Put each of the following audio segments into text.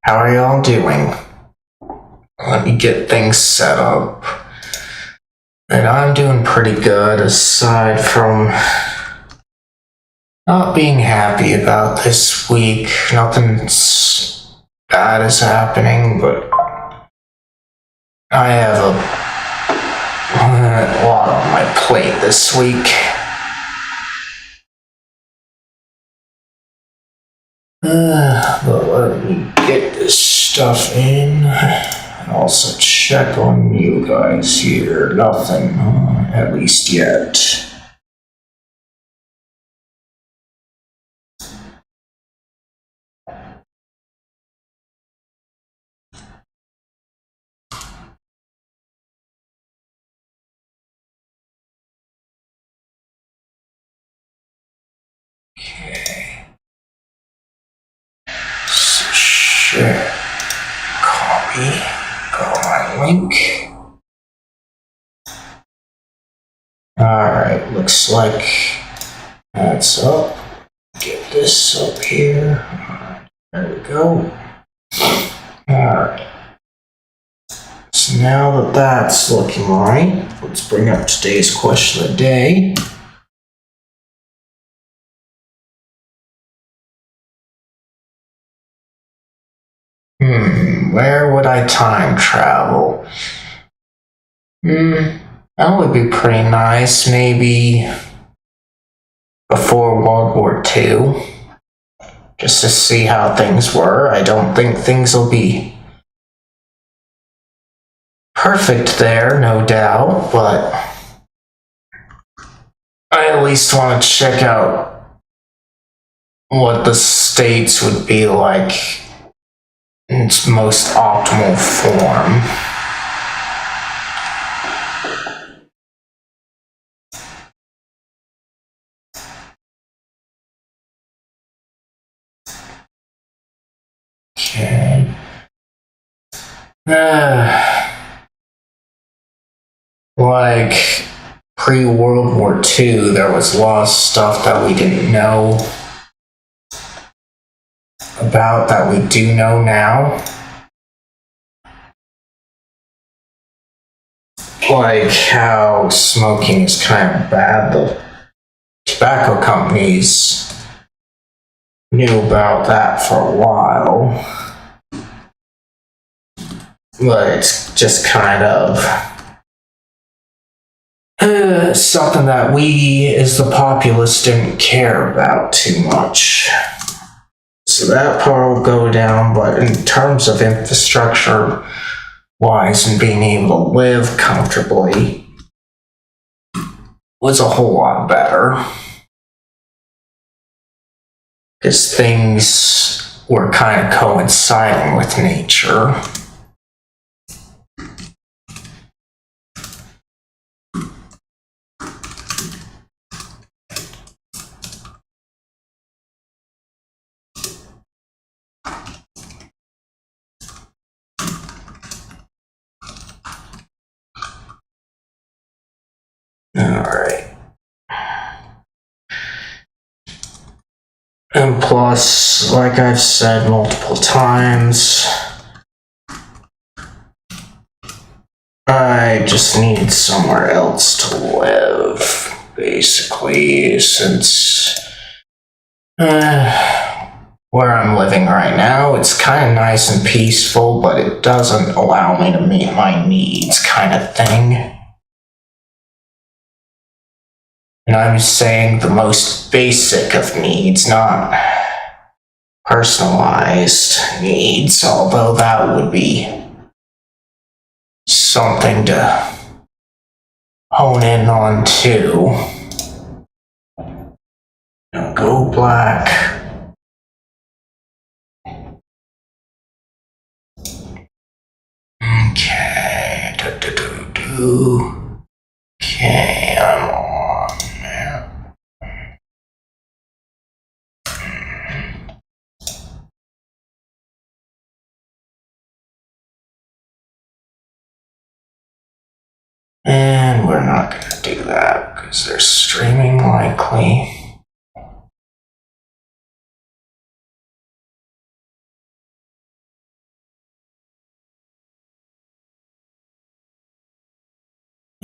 How are y'all doing? Let me get things set up. And I'm doing pretty good, aside from not being happy about this week. Nothing bad is happening, but I have a lot on my plate this week. But let me get this stuff in. And also check on you guys here. Nothing, at least yet. Okay. So share. Copy. Got my link. Alright, looks like that's up. Get this up here. There we go. Alright. So now that that's looking right, let's bring up today's question of the day. Where would I time travel? That would be pretty nice. Maybe before World War II. Just to see how things were. I don't think things will be perfect there, no doubt, but I at least want to check out what the States would be like in its most optimal form. Okay. Like pre-World War II, there was a lot of stuff that we didn't know about that we do know now. Like how smoking is kind of bad. The tobacco companies knew about that for a while. But it's just kind of something that we as the populace didn't care about too much. So that part will go down, but in terms of infrastructure wise and being able to live comfortably was a whole lot better. Because things were kind of coinciding with nature. Alright. And plus, like I've said multiple times, I just need somewhere else to live, basically, since where I'm living right now, it's kind of nice and peaceful, but it doesn't allow me to meet my needs, kind of thing. And I'm saying the most basic of needs, not personalized needs, although that would be something to hone in on too. Now go black. Okay. Okay, I'm on there. And we're not going to do that because they're streaming likely.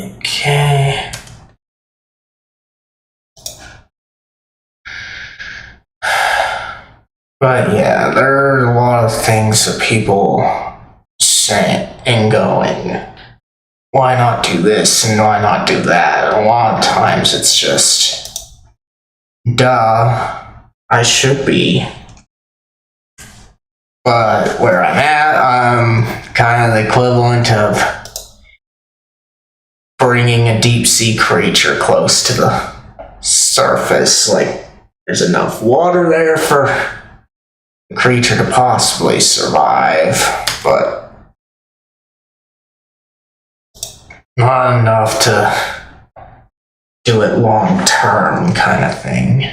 Okay. But yeah, there are a lot of things that people say and going, why not do this and why not do that? And a lot of times it's just, duh, I should be. But where I'm at, I'm kind of the equivalent of bringing a deep sea creature close to the surface. Like, there's enough water there for the creature to possibly survive, but not enough to do it long term, kind of thing.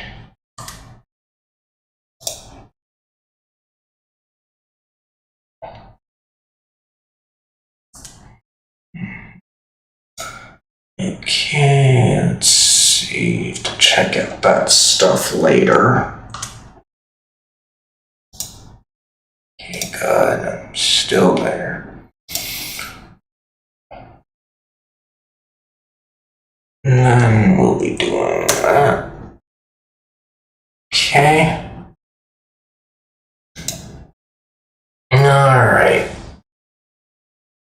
Okay, let's see, to check out that stuff later. Okay, good, I'm still there. And then we'll be doing that. Okay. Alright.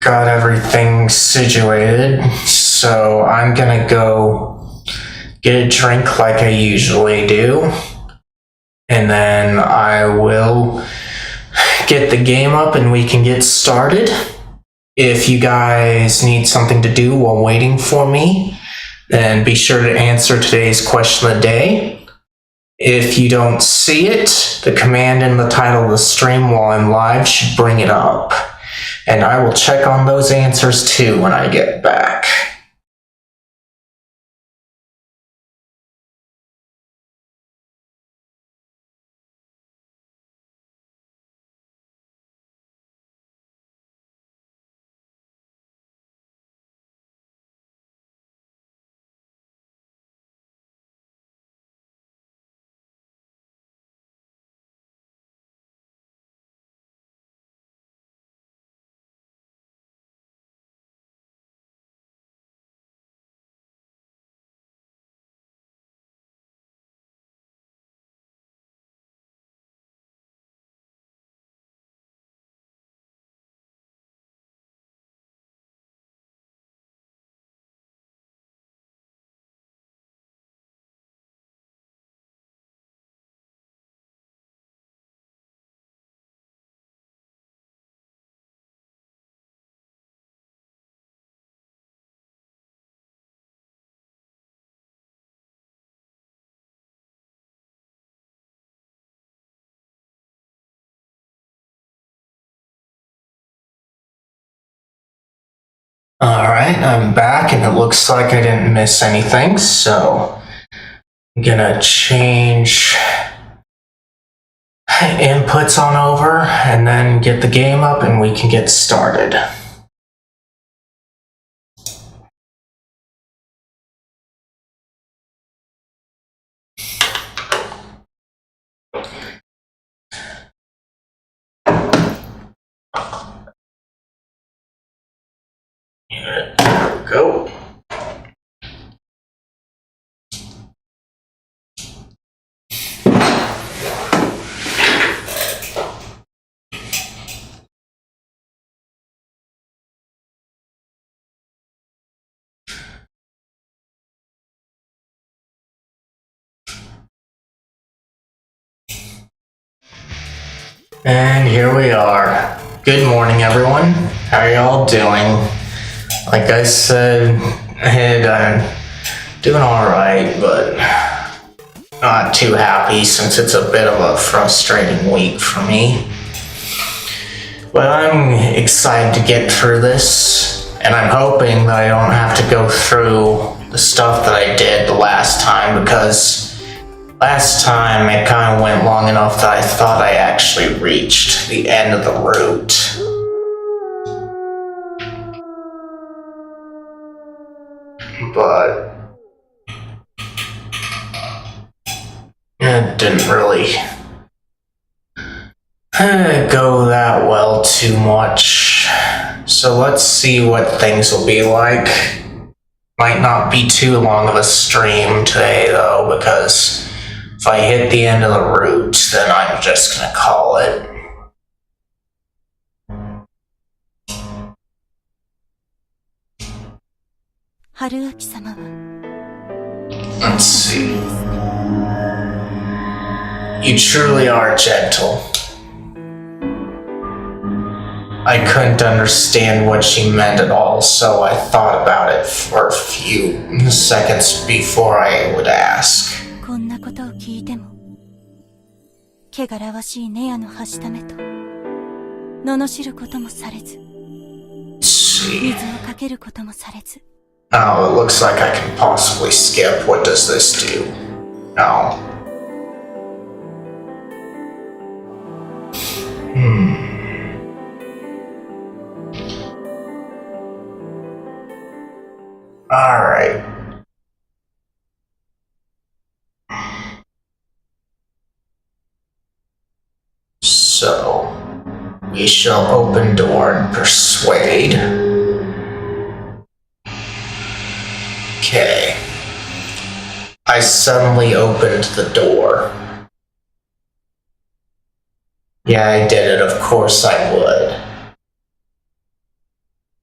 Got everything situated, so I'm gonna go get a drink like I usually do, and then I will get the game up and we can get started. If you guys need something to do while waiting for me, then be sure to answer today's question of the day. If you don't see it, the command in the title of the stream while I'm live should bring it up. And I will check on those answers too when I get back. Alright, I'm back and it looks like I didn't miss anything, so I'm gonna change inputs on over and then get the game up and we can get started. There we go. And here we are. Good morning, everyone. How are y'all doing? Like I said, I'm doing alright, but not too happy since it's a bit of a frustrating week for me. But I'm excited to get through this, and I'm hoping that I don't have to go through the stuff that I did the last time, because last time it kind of went long enough that I thought I actually reached the end of the route. But it didn't really go that well too much. So let's see what things will be like Might not be too long of a stream today, though, because if I hit the end of the route, then I'm just gonna call it. Let's see. You truly are gentle. I couldn't understand what she meant at all, so I thought about it for a few seconds before I would ask. こんなことを聞いても、汚らわしいネアのはしためと、罵ることもされず、水をかけることもされず。Oh, it looks like I can possibly skip. What does this do? No. Alright. So, we shall open door and persuade. Okay. I suddenly opened the door. Yeah, I did it. Of course I would.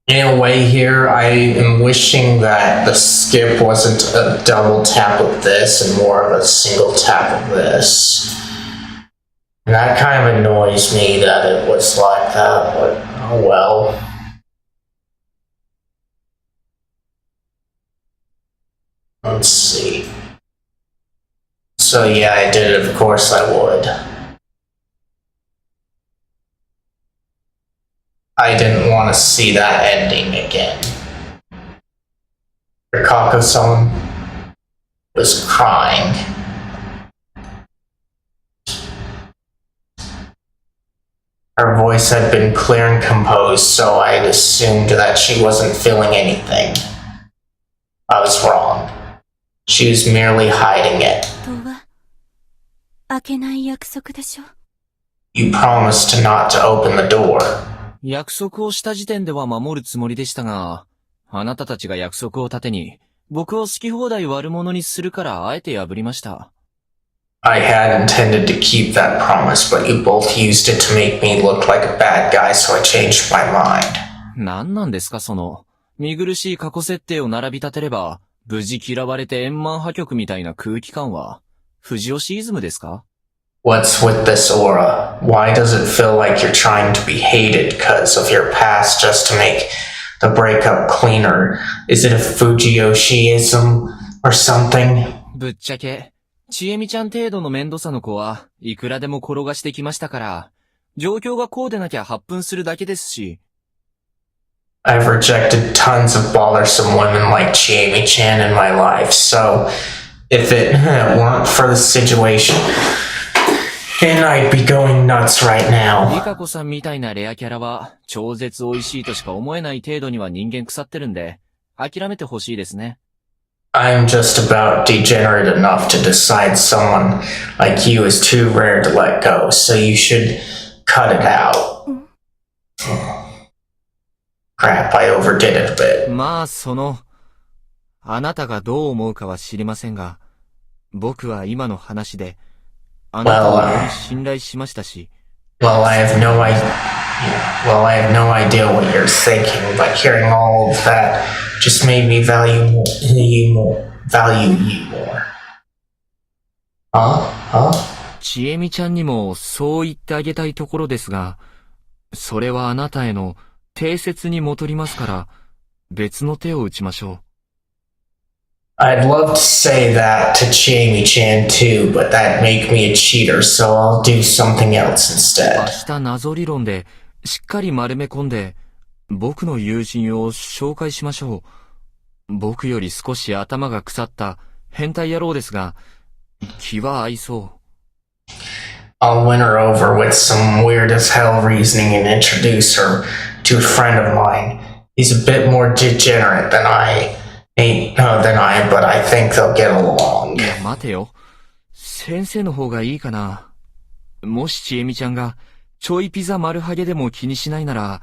In a way here, I am wishing that the skip wasn't a double tap of this and more of a single tap of this. And that kind of annoys me that it was like that, but oh well. Let's see. So yeah, I did it. Of course I would. I didn't want to see that ending again. Rikako-san was crying. Her voice had been clear and composed, so I had assumed that she wasn't feeling anything. I was wrong. She was merely hiding it. You promised not to open the door. 約束をした時点では守るつもりでしたが、あなたたちが約束を盾に、僕を好き放題悪者にするからあえて破りました。I had intended to keep that promise, but you both used it to make me look like a bad guy, so I changed my mind. 何なんですかその、見苦しい過去設定を並び立てれば、無事嫌われて円満破局みたいな空気感は、藤吉イズムですか？ What's with this aura? Why does it feel like you're trying to be hated because of your past just to make the breakup cleaner? Is it a Fujiyoshiism or something? ぶっちゃけ、ちえみちゃん程度の面倒さの子はいくらでも転がしてきましたから、状況がこうでなきゃ発奮するだけですし。I've rejected tons of bothersome women like Chiemi-chan in my life, so if it weren't for the situation, then I'd be going nuts right now. リカコさんみたいなレアキャラは超絶美味しいとしか思えない程度には人間腐ってるんで、諦めてほしいですね。I'm just about degenerate enough to decide someone like you is too rare to let go, so you should cut it out. Crap, I overdid it a bit. まああなたがどう思うかは知りませんが、僕は今の話で、あなたをより信頼しましたし。Well, I have no idea what you're thinking, but hearing all of that just made me value you more. Huh? ちえみちゃんにもそう言ってあげたいところですが、それはあなたへの定説に戻りますから、別の手を打ちましょう。I'd love to say that to Chiemi-chan too, but that'd make me a cheater, so I'll do something else instead. 明日謎理論でしっかり丸め込んで、僕の友人を紹介しましょう。僕より少し頭が腐った変態野郎ですが、気は合いそう。I'll win her over with some weird as hell reasoning and introduce her to a friend of mine. He's a bit more degenerate than but I think they'll get along. いや、待てよ。先生の方がいいかな。もしちえみちゃんが、ちょいピザ丸ハゲでも気にしないなら、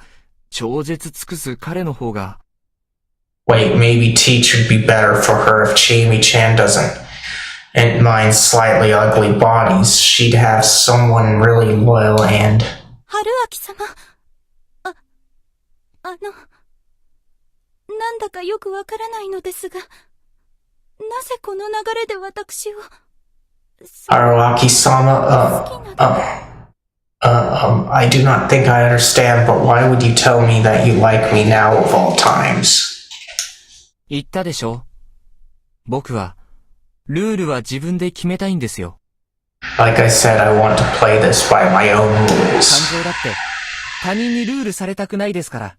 超絶尽くす彼の方が。Wait, maybe teach would be better for her if Jamie-chan doesn't mind slightly ugly bodies. She'd have someone really loyal and... 春明様。なんだかよくわからないのですが、なぜこの流れで私を... Haruaki-sama, I do not think I understand, but why would you tell me that you like me now of all times? 言ったでしょ。僕は、ルールは自分で決めたいんですよ。Like I said, I want to play this by my own rules. 感情だって、他人にルールされたくないですから。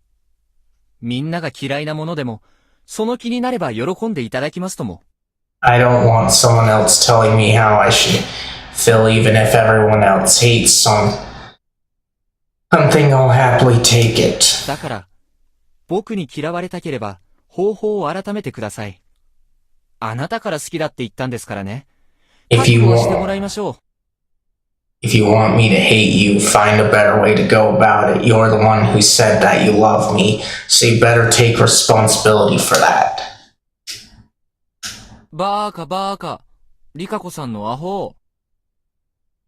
みんなが嫌いなものでも、その気になれば喜んでいただきますとも。I don't want someone else telling me how I should feel even if everyone else hates something. I'll happily take it. だから、僕に嫌われたければ、方法を改めてください。あなたから好きだって言ったんですからね。覚悟をしてもらいましょう。If you want me to hate you, find a better way to go about it. You're the one who said that you love me, so you better take responsibility for that. バーカ。リカコさんのアホ。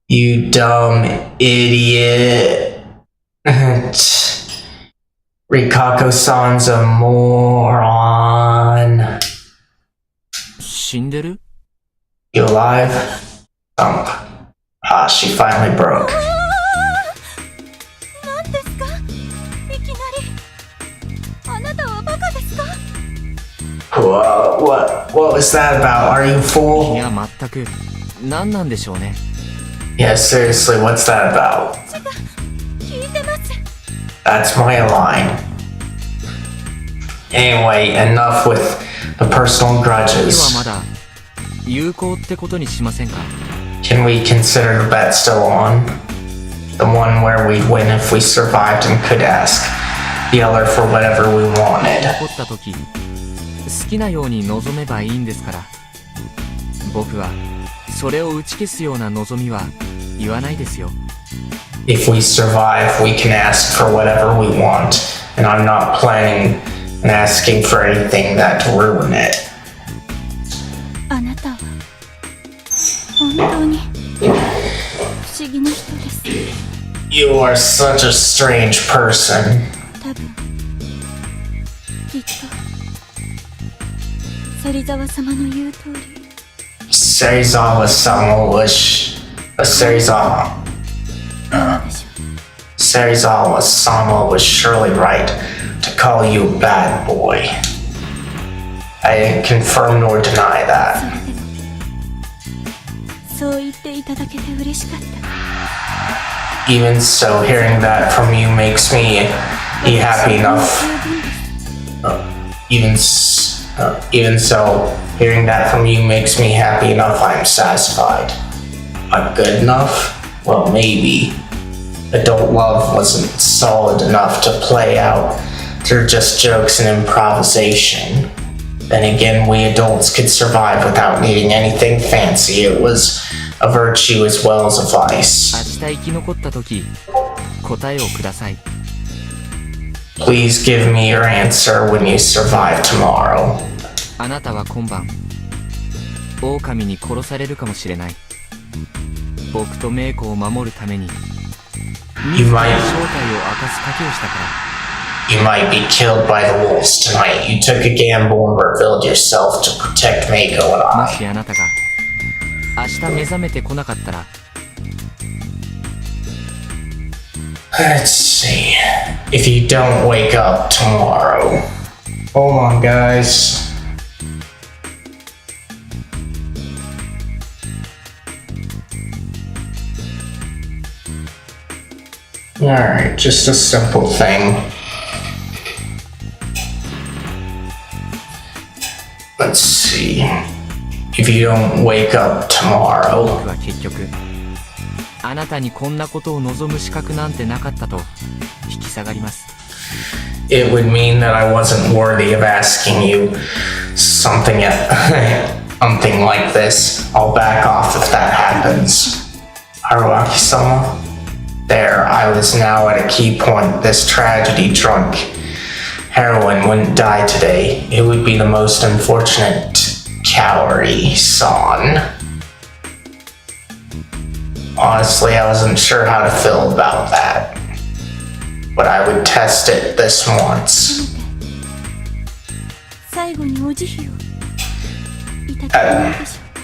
You dumb idiot. Rikako-san's a moron. 死んでる？ You alive? Thump. Ah, she finally broke. 何ですか？いきなり。あなたはバカですか？ Whoa, what was that about? Are you a い fool? や、全く。何なんでしょうね。Yeah, seriously, what's that about? 聞いてます。 That's my line. Anyway, enough with the personal 次は grudges. まだ、有効ってことにしませんか？ Can we consider the bet still on? The one where we'd win if we survived and could ask the other for whatever we wanted. 怒った時、好きなように望めばいいんですから。僕は、それを打ち消すような望みは言わないですよ。If we survive, we can ask for whatever we want, and I'm not planning on asking for anything that to ruin it. あなたは本当に不思議な人です。 You are such a strange person. 多分きっと芹沢様の言う通り。 Serizawa-sama was... Serizawa-sama was surely right to call you a bad boy. I didn't confirm nor deny that. そう言っていただけて嬉しかった。 Even so, hearing that from you makes me happy enough. Even so, hearing that from you makes me happy enough. I'm satisfied. Not good enough? Well, maybe. Adult love wasn't solid enough to play out through just jokes and improvisation. Then again, we adults could survive without needing anything fancy. It was a virtue as well as a vice. 明日生き残った時、答えをください。 Please give me your answer when you survive tomorrow. あなたは今晩、狼に殺されるかもしれない。僕とメイコを守るために、自ら正体を明かす賭けをしたから。You might be killed by the wolves tonight. You took a gamble and revealed yourself to protect Mako and も I. しあなたが、明日目覚めてこなかったら、 Let's see. If you don't wake up tomorrow. Hold on, guys. Alright, just a simple thing. Let's see. If you don't wake up tomorrow. 僕は結局、あなたにこんなことを望む資格なんてなかったと引き下がります。 It would mean that I wasn't worthy of asking you something something like this. I'll back off if that happens. Haruaki-sama? There, I was now at a key point. This tragedy drunk heroine wouldn't die today, it would be the most unfortunate Kaori-san. Honestly, I wasn't sure how to feel about that. But I would test it this once. 最後にお慈悲をいただけないでしょう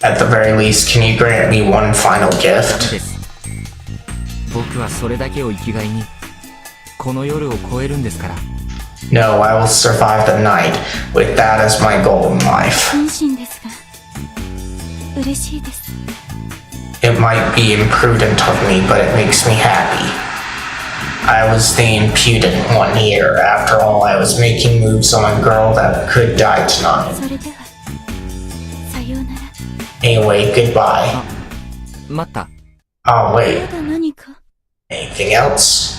か。 At the very least, can you grant me one final ダメ gift? です。僕はそれだけを生きがいに、この夜を越えるんですから。No, I will survive the night with that as my goal in life. 本心ですが、嬉しいです。 It might be imprudent of me, but it makes me happy. I was the impudent one here. After all, I was making moves on a girl that could die tonight. それでは、さようなら。 Anyway, goodbye. 待った。Oh, ま wait. だ何か。 Anything else?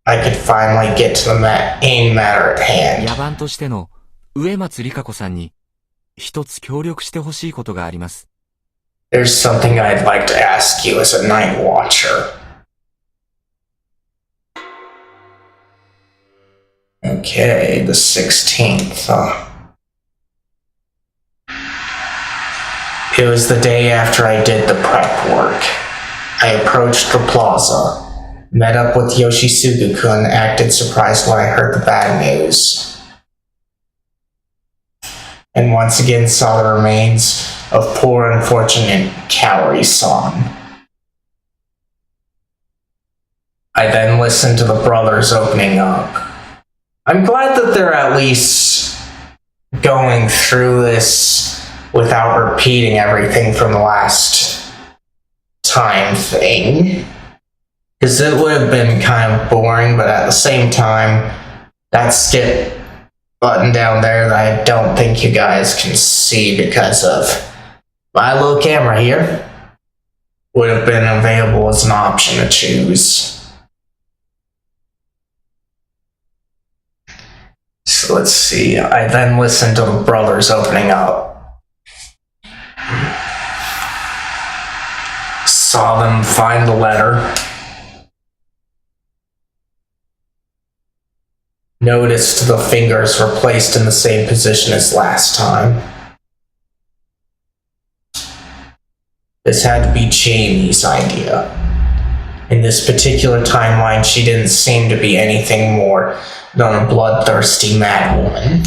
I could finally get to the main matter at hand. 野蛮としての植松里香子さんに一つ協力してほしいことがあります。 There's something I'd like to ask you as a night watcher. Okay, the 16th. It was the day after I did the prep work. I approached the plaza, met up with Yoshisugu-kun, acted surprised when I heard the bad news, and once again saw the remains of poor unfortunate Kaori-san. I then listened to the brothers opening up. I'm glad that they're at least going through this without repeating everything from the last time thing. Because it would have been kind of boring, but at the same time, that skip button down there that I don't think you guys can see because of my little camera here would have been available as an option to choose. So let's see, I then listened to the brothers opening up. Saw them find the letter. Noticed the fingers were placed in the same position as last time. This had to be Jamie's idea. In this particular timeline, she didn't seem to be anything more than a bloodthirsty madwoman.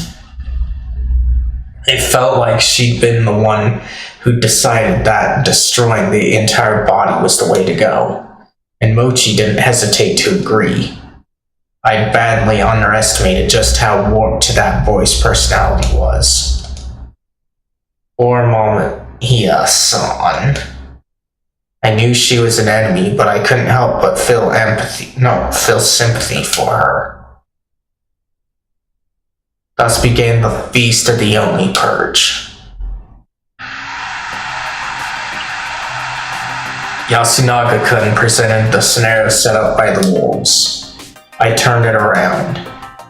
It felt like she'd been the one who decided that destroying the entire body was the way to go, and Mochi didn't hesitate to agree. I badly underestimated just how warped that boy's personality was. For a moment, son. I knew she was an enemy, but I couldn't help but feel sympathy for her. Thus began the feast of the Oni Purge. Yasunaga-kun presented the scenario set up by the wolves. I turned it around.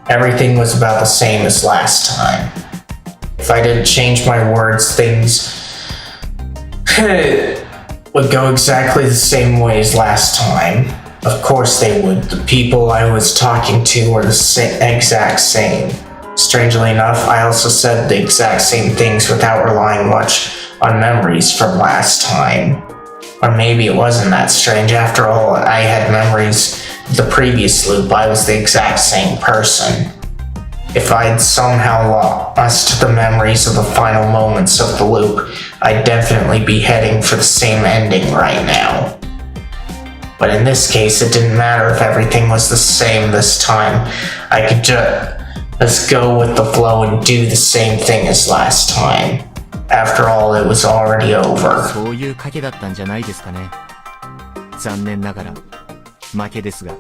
Everything was about the same as last time. If I didn't change my words, things would go exactly the same way as last time. Of course they would. The people I was talking to were the exact same. Strangely enough, I also said the exact same things without relying much on memories from last time. Or maybe it wasn't that strange. After all, I had memories of the previous loop. I was the exact same person. If I'd somehow lost the memories of the final moments of the loop, I'd definitely be heading for the same ending right now. But in this case, it didn't matter if everything was the same this time. I could just go with the flow and do the same thing as last time. After all, it was already over. そういう賭けだったんじゃないですかね。残念ながら負けですが。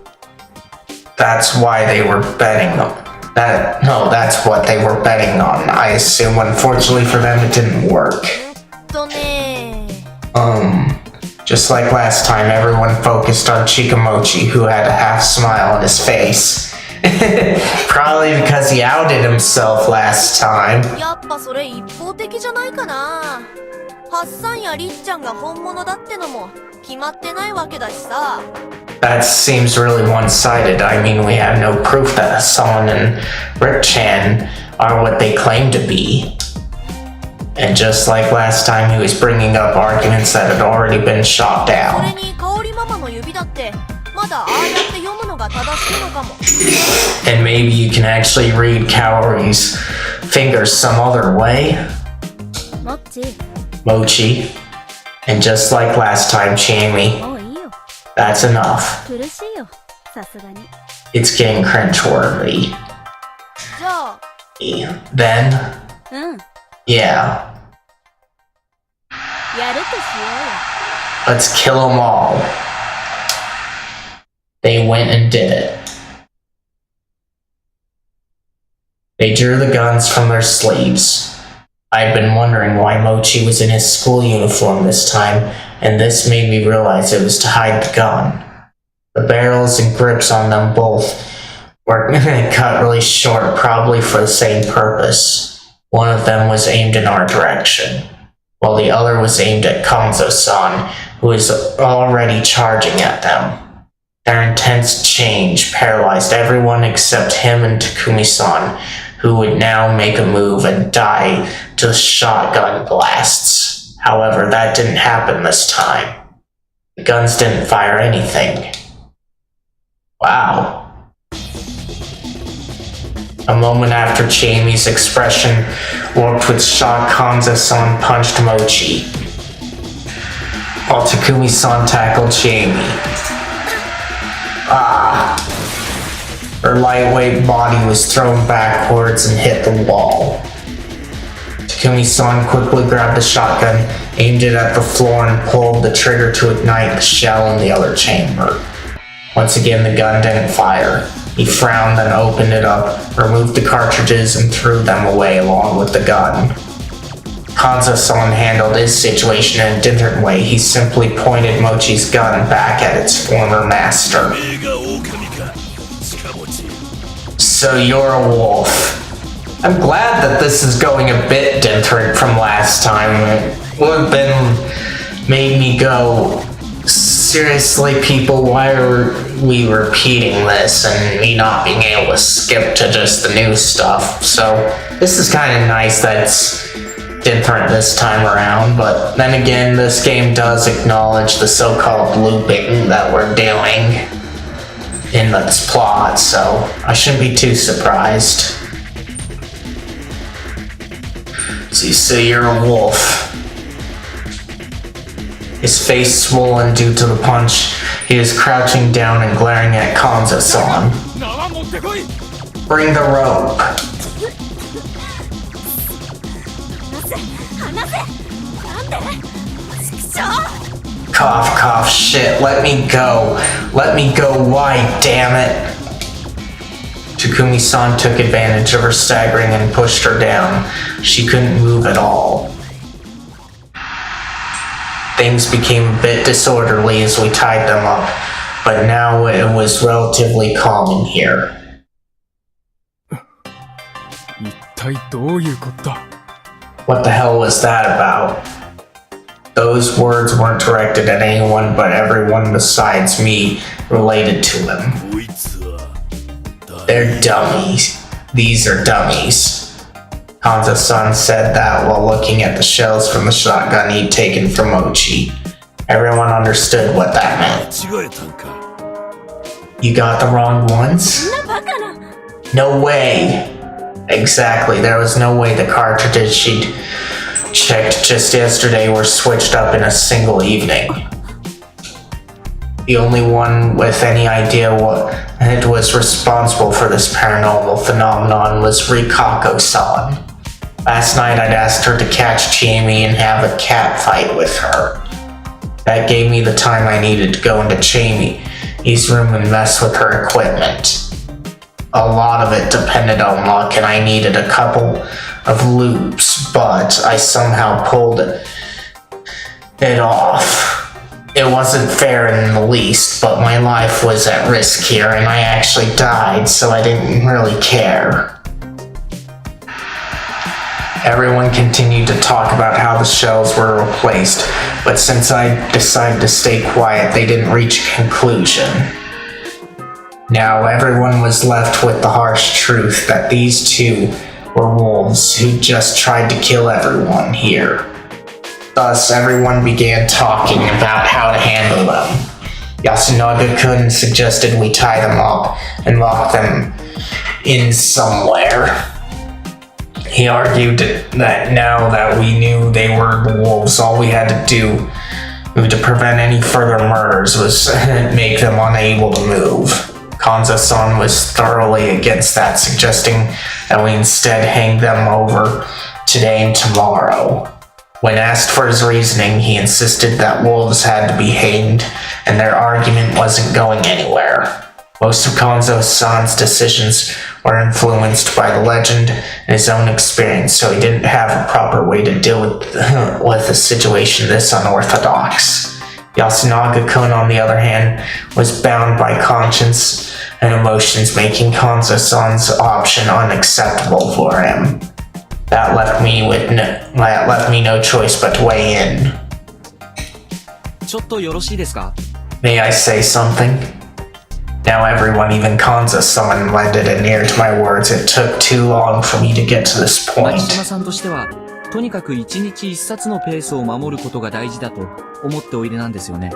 That's why they were betting on that's what they were betting on. I assume, unfortunately for them, it didn't work. Just like last time, everyone focused on Chikamochi, who had a half smile on his face. Probably because he outed himself last time. やっぱそれ一方的じゃないかな。ハッサンやりっちゃんが本物だってのも決まってないわけだしさ。That seems really one-sided. I mean, we have no proof that Hassan and Rick-chan are what they claim to be. And just like last time, he was bringing up arguments that had already been shot それ down. に香織ママの指だってまだああやって読むのが正しいのかも。 And maybe you can actually read Kaori's fingers some other way. もっち、 Mochi. And just like last time, Jamie. もういいよ。 That's enough. 苦しいよ。さすがに。 It's getting cringeworthy. じゃあ Then, うん。 yeah. やるとしようよ。 Let's kill them all. They went and did it. They drew the guns from their sleeves. I'd been wondering why Mochi was in his school uniform this time, and this made me realize it was to hide the gun. The barrels and grips on them both were cut really short, probably for the same purpose. One of them was aimed in our direction, while the other was aimed at Kanzo-san, who was already charging at them. Their intense change paralyzed everyone except him and Takumi-san, who would now make a move and die to the shotgun blasts. However, that didn't happen this time. The guns didn't fire anything. Wow. A moment after Jamie's expression warped with shock, Kanzo-san punched Mochi, while Takumi-san tackled Jamie. Her lightweight body was thrown backwards and hit the wall. Takumi-san quickly grabbed the shotgun, aimed it at the floor, and pulled the trigger to ignite the shell in the other chamber. Once again, the gun didn't fire. He frowned, then opened it up, removed the cartridges, and threw them away along with the gun. Kanzo-san handled his situation in a different way. He simply pointed Mochi's gun back at its former master. So you're a wolf. I'm glad that this is going a bit different from last time. It would have been made me go, seriously, people, why are we repeating this and me not being able to skip to just the new stuff? So this is kind of nice that it's different this time around, but then again, this game does acknowledge the so-called looping that we're doing in this plot, so I shouldn't be too surprised. So you're a wolf. His face swollen due to the punch, he is crouching down and glaring at Kanzo-san. Bring the rope. Cough, cough, shit, let me go. Let me go, why, damn it? Takumi-san took advantage of her staggering and pushed her down. She couldn't move at all. Things became a bit disorderly as we tied them up, but now it was relatively calm in here. 一体どういうことだ What the hell was that about? Those words weren't directed at anyone but everyone besides me related to him. こいつは They're dummies. These are dummies. Kanzo-san said that while looking at the shells from the shotgun he'd taken from Mochi. Everyone understood what that meant. 違えたんか You got the wrong ones? No way! Exactly, there was no way the cartridges she'd checked just yesterday were switched up in a single evening. The only one with any idea what it was responsible for this paranormal phenomenon was Rikako-san. Last night I'd asked her to catch Jamie and have a cat fight with her. That gave me the time I needed to go into Jamie's room and mess with her equipment. A lot of it depended on luck and I needed a couple of loops, but I somehow pulled it off. It wasn't fair in the least, but my life was at risk here and I actually died, so I didn't really care. Everyone continued to talk about how the shells were replaced, but since I decided to stay quiet, they didn't reach a conclusion. Now everyone was left with the harsh truth that these two were wolves who just tried to kill everyone here. Thus, everyone began talking about how to handle them. Yasunaga-kun suggested we tie them up and lock them in somewhere. He argued that now that we knew they were the wolves, all we had to do to prevent any further murders was make them unable to move. Kanza-san was thoroughly against that, suggesting that we instead hang them over today and tomorrow. When asked for his reasoning, he insisted that wolves had to be hanged, and their argument wasn't going anywhere. Most of Kanzo-san's decisions were influenced by the legend and his own experience, so he didn't have a proper way to deal with a situation this unorthodox. Yasunaga-kun, on the other hand, was bound by conscience and emotions, making Kanzo-san's option unacceptable for him. That left me no choice but to weigh in. ちょっとよろしいですか？ May I say something? Now everyone, even Kanza-san, lended an ear to my words. It took too long for me to get to this 牧 point. 島さんとしては、とにかく一日一冊のペースを守ることが大事だと思っておいでなんですよね。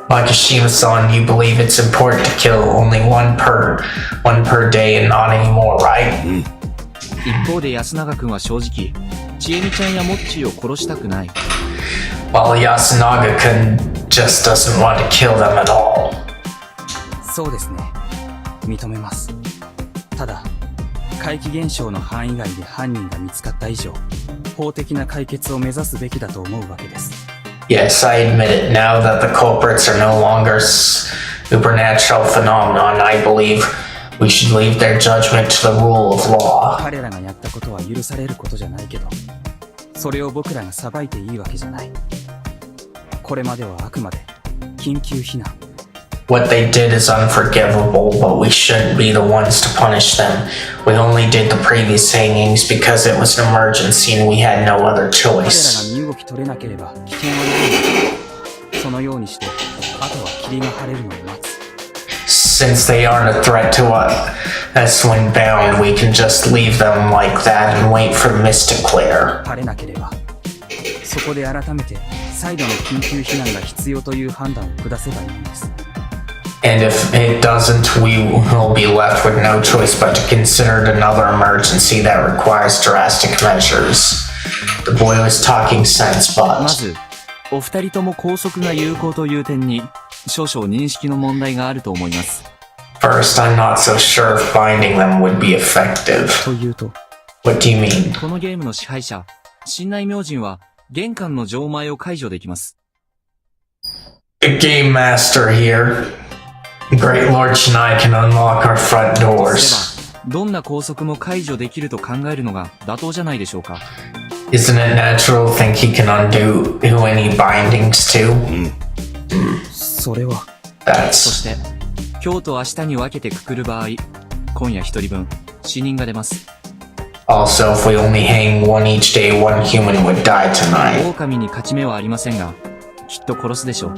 Makishima-san, you believe it's important to kill only one per day and not any more, right? 一方で安永くんは正直、ちえみちゃんやモッチーを殺したくない。 While Yasunaga-kun just doesn't want to kill them at all. そうですね。認めます。ただ、怪奇現象の範囲外で犯人が見つかった以上、法的な解決を目指すべきだと思うわけです。Yes, I admit it. Now that the culprits are no longer supernatural phenomenon, I believe we should leave their judgment to the rule of law. 彼らがやったことは許されることじゃないけど、それを僕らが裁いていいわけじゃない。これまではあくまで緊急避難。What they did is unforgivable, but we shouldn't be the ones to punish them. We only did the previous hangings because it was an emergency and we had no other 彼らが choice. 身動き取れなければ危険はない。そのようにして、あとは霧が晴れるのを待つ。Since they aren't a threat to us when bound, we can just leave them like that and wait for the mist to clear. 晴れなければ、そこで改めて再度の緊急避難が必要という判断を下せばいいんです。And if it doesn't, we will be left with no choice but to consider it another emergency that requires drastic measures. The boy was talking sense, ま but ず、お二人とも拘束が有効という点に少々認識の問題があると思います。 first, I'm not so sure if binding them would be effective. というと、 What do you mean? このゲームの支配者、新内明神は玄関の錠前を解除できます。 The game master here. Great Lord Shinai can unlock our front すれ doors. ば、どんな拘束も解除できると考えるのが妥当じゃないでしょうか。 Isn't it natural to think he can undo any bindings too? それは。そ That's して、今日と明日に分けてくくる場合、今夜一人分、死人が出ます。 also if we only hang one each day, one human would die tonight. 狼に勝ち目はありませんが、きっと殺すでしょう。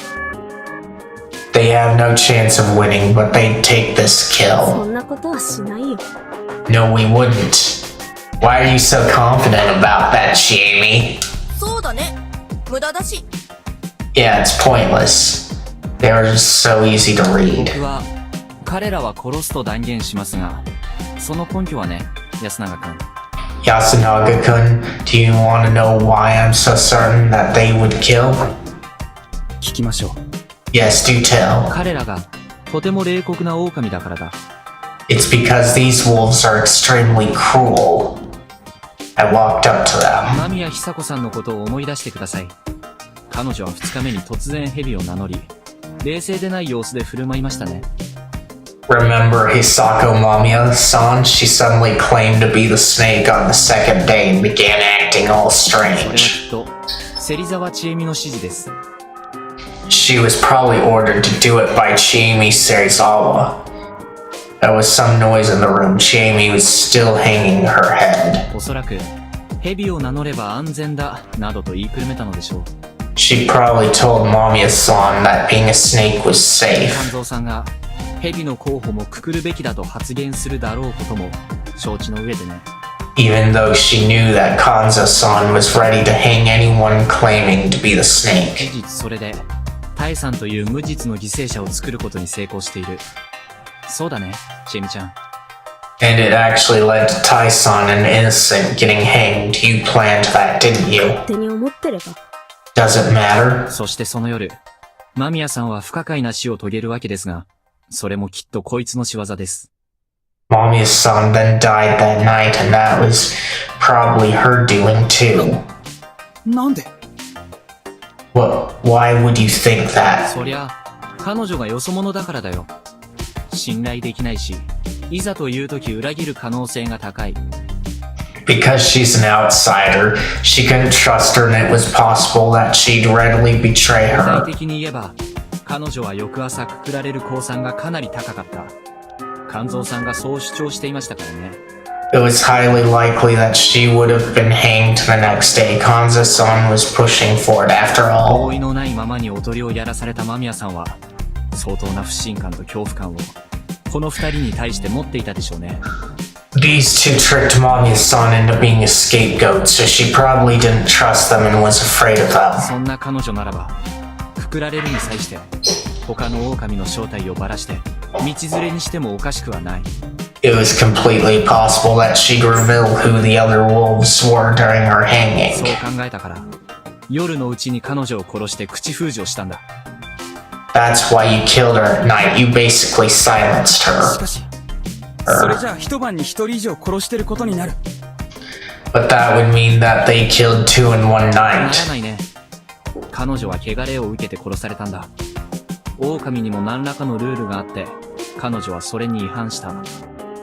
They have no chance of winning, but they'd take this そ kill. んなことはしないよ。 No, we wouldn't. Why are you so confident about that, Jamie? そうだね。無駄だし。 Yeah, it's pointless. They are just so easy to read. 僕は、彼らは殺すと断言しますが、その根拠はね、安永くん。 Yasunaga-kun, do you want to know why I'm so certain that they would kill? 聞きましょう。 Yes, do tell. 彼らが、とても冷酷な狼だからだ。 It's because these wolves are extremely cruel. I walked up to them. 間宮久子さんのことを思い出してください。彼女は2日目に突然蛇を名乗り、冷静でない様子で振る舞いましたね。 Remember Hisako Mamiya-san? She suddenly claimed to be the snake on the second day and began acting all それは strange. きっと、芹沢千恵美の指示です。 She was probably ordered to do it by Chiemi Serizawa. There was some noise in the room. Chiemi was still hanging her head. おそらく、蛇を名乗れば安全だ、などと言いくるめたのでしょう。She probably told Mamiya-san that being a snake was safe. 肝臓さんが蛇の候補もくくるべきだと発言するだろうことも承知の上でね。Even though she knew that Kanza-san was ready to hang anyone claiming to be the 事 snake. 実それで、タエさんという無実の犠牲者を作ることに成功している。そうだね、チェミちゃん。And it actually led to Tai-san, an innocent, getting hanged. You planned that, didn't you? 勝手に思ってれば。Does it matter? そしてその夜、間宮さんは不可解な死を遂げるわけですが、それもきっとこいつの仕業です。Mamiya-san then died that night, and that was probably her doing too. なんで Why would you think that? そりゃ、彼女がよそ者だからだよ。信頼できないし、いざという時裏切る可能性が高い。Because she's an outsider, she couldn't trust her, and it was possible that she'd readily betray 具 her. 体的に言えば、彼女は翌朝くくられる公算がかなり高かった。肝臓さんがそう主張していましたからね。It was highly likely that she would have been hanged the next day. Kanza-san was pushing for it after 合 all. 意のないままに踊りをやらされた間宮さんは、相当な不信感と恐怖感を、この二人に対して持っていたでしょうね。These two tricked Mamiya-san into being a scapegoat, so she probably didn't trust them and was afraid of them. そんな彼女ならば、くくられるに際して、他の狼の正体をばらして、道連れにしてもおかしくはない。It was completely possible that she'd reveal who the other wolves were during her そう hanging. 考えたから、夜のうちに彼女を殺して口封じをしたんだ。That's why you killed her at night. You basically silenced し her. かし、それじゃあ一晩に一人以上殺してることになる。 But that would mean that they killed two in one なら night. ないね。彼女は汚れを受けて殺されたんだ。狼にも何らかのルールがあって、彼女はそれに違反した。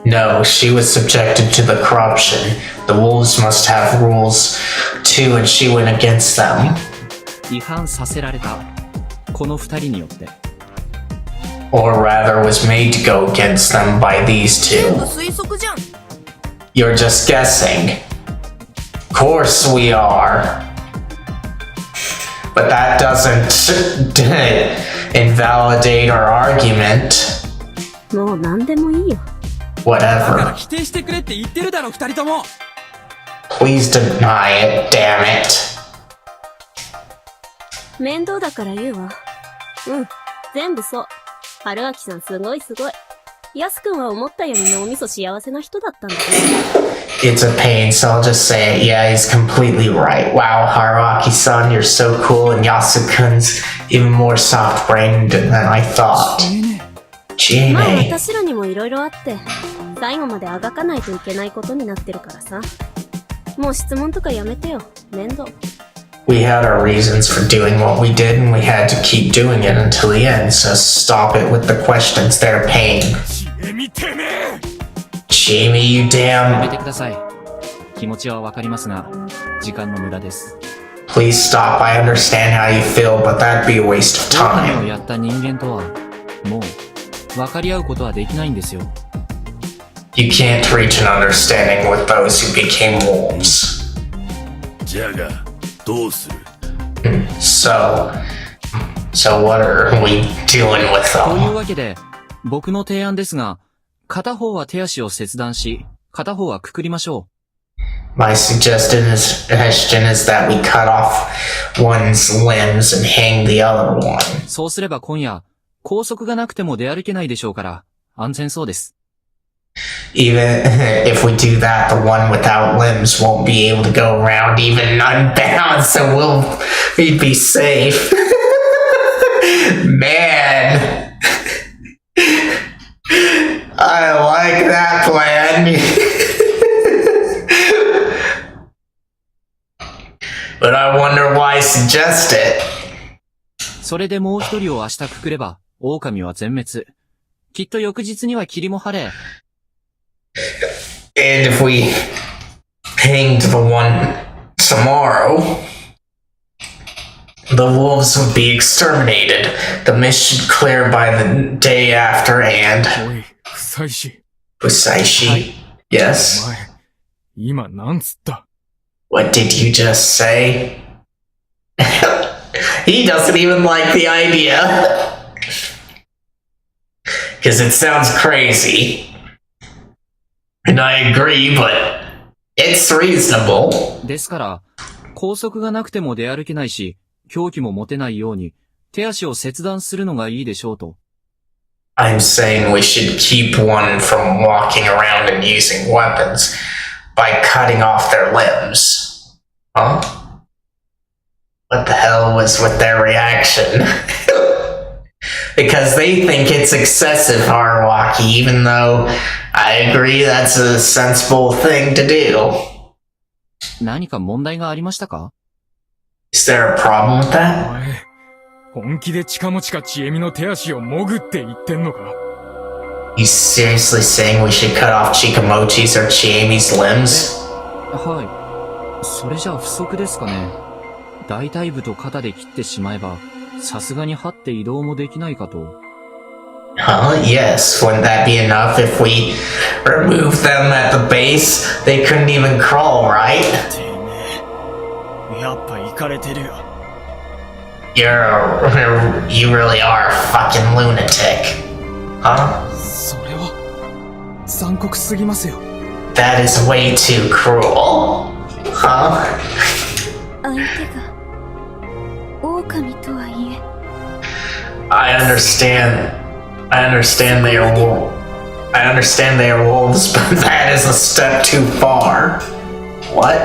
No, she was subjected to the corruption. The wolves must have rules too, and she went against them. 違反させられた。この二人によって。Or rather, was made to go against them by these 全部 two. 推測じゃん。 You're just guessing. Of course we are. But that doesn't invalidate our argument. もう何でもいいよ。だから Whatever. 否定してくれって言ってるだろ、二人とも。 Please deny it, damn it. 面倒だから言うわ。うん、全部そう。春明さんすごいすごい。ヤスくんは思ったより脳みそ幸せな人だったんだね。It's a pain, so I'll just say it. Yeah, he's completely right. Wow, Haruaki-san, you're so cool, and Yasu-kun's even more soft-brained than I thought. まあ Genie. 私らにも色々あって、最後まであがかないといけないことになってるからさ。もう質問とかやめてよ。面倒。We had our reasons for doing what we did, and we had to keep doing it until the end, so stop it with the questions. They're a pain. えみてめえ Jamie, you やめ damn. てください。気持ちはわかりますが、時間の無駄です。 Please stop. I understand how you feel, but that'd be a waste of 狼を time. やった人間とは、もう、分かり合うことはできないんですよ。You can't reach an understanding with those who became wolves. じゃがどうする So what are we doing with という them? わけで、僕の提案ですが、片方は手足を切断し、片方はくくりましょ My suggestion is that we cut off one's limbs and hang the other one. う。そうすれば今夜、拘束がなくても出歩けないでしょうから、安全そうです。Even if we do that, the one without limbs won't be able to go around even unbound, so we'd be safe. Man, I like that plan. But I wonder why I suggest it. それでもう一人を明日くくれば、狼は全滅。きっと翌日には霧も晴れ。And if we hanged the one tomorrow, the wolves would be exterminated. The mist should clear by the day after, and おい臭いし Busaishi. Yes. お前今なんつった What did you just say? He doesn't even like the idea. Because it sounds crazy. And I agree, but it's reasonable. ですから、拘束がなくても出歩けないし、凶器も持てないように、手足を切断するのがいいでしょうと。I'm saying we should keep one from walking around and using weapons by cutting off their limbs. Huh? What the hell was with their reaction? Because they think it's excessive, Haruwaki, even though I agree that's a sensible thing to do. 何か問題がありましたか？ Is there a problem with that? お前、本気で近持ちかちえみの手足をもぐって言ってんのか？ You seriously saying we should cut off Chikamochi's or Chiemi's limbs? はい。それじゃあ不足ですかね。大腿部と肩で切ってしまえば、さすがに這って移動もできないかと。Huh? Yes. Wouldn't that be enough if we remove them at the base? They couldn't even crawl, right? てめえ、やっぱイカれてるよ。You really are a fucking lunatic. Huh? それは、残酷すぎますよ。That is way too cruel. Huh? 相手が狼とはいえ I understand they are wolves, but that is a step too far. What?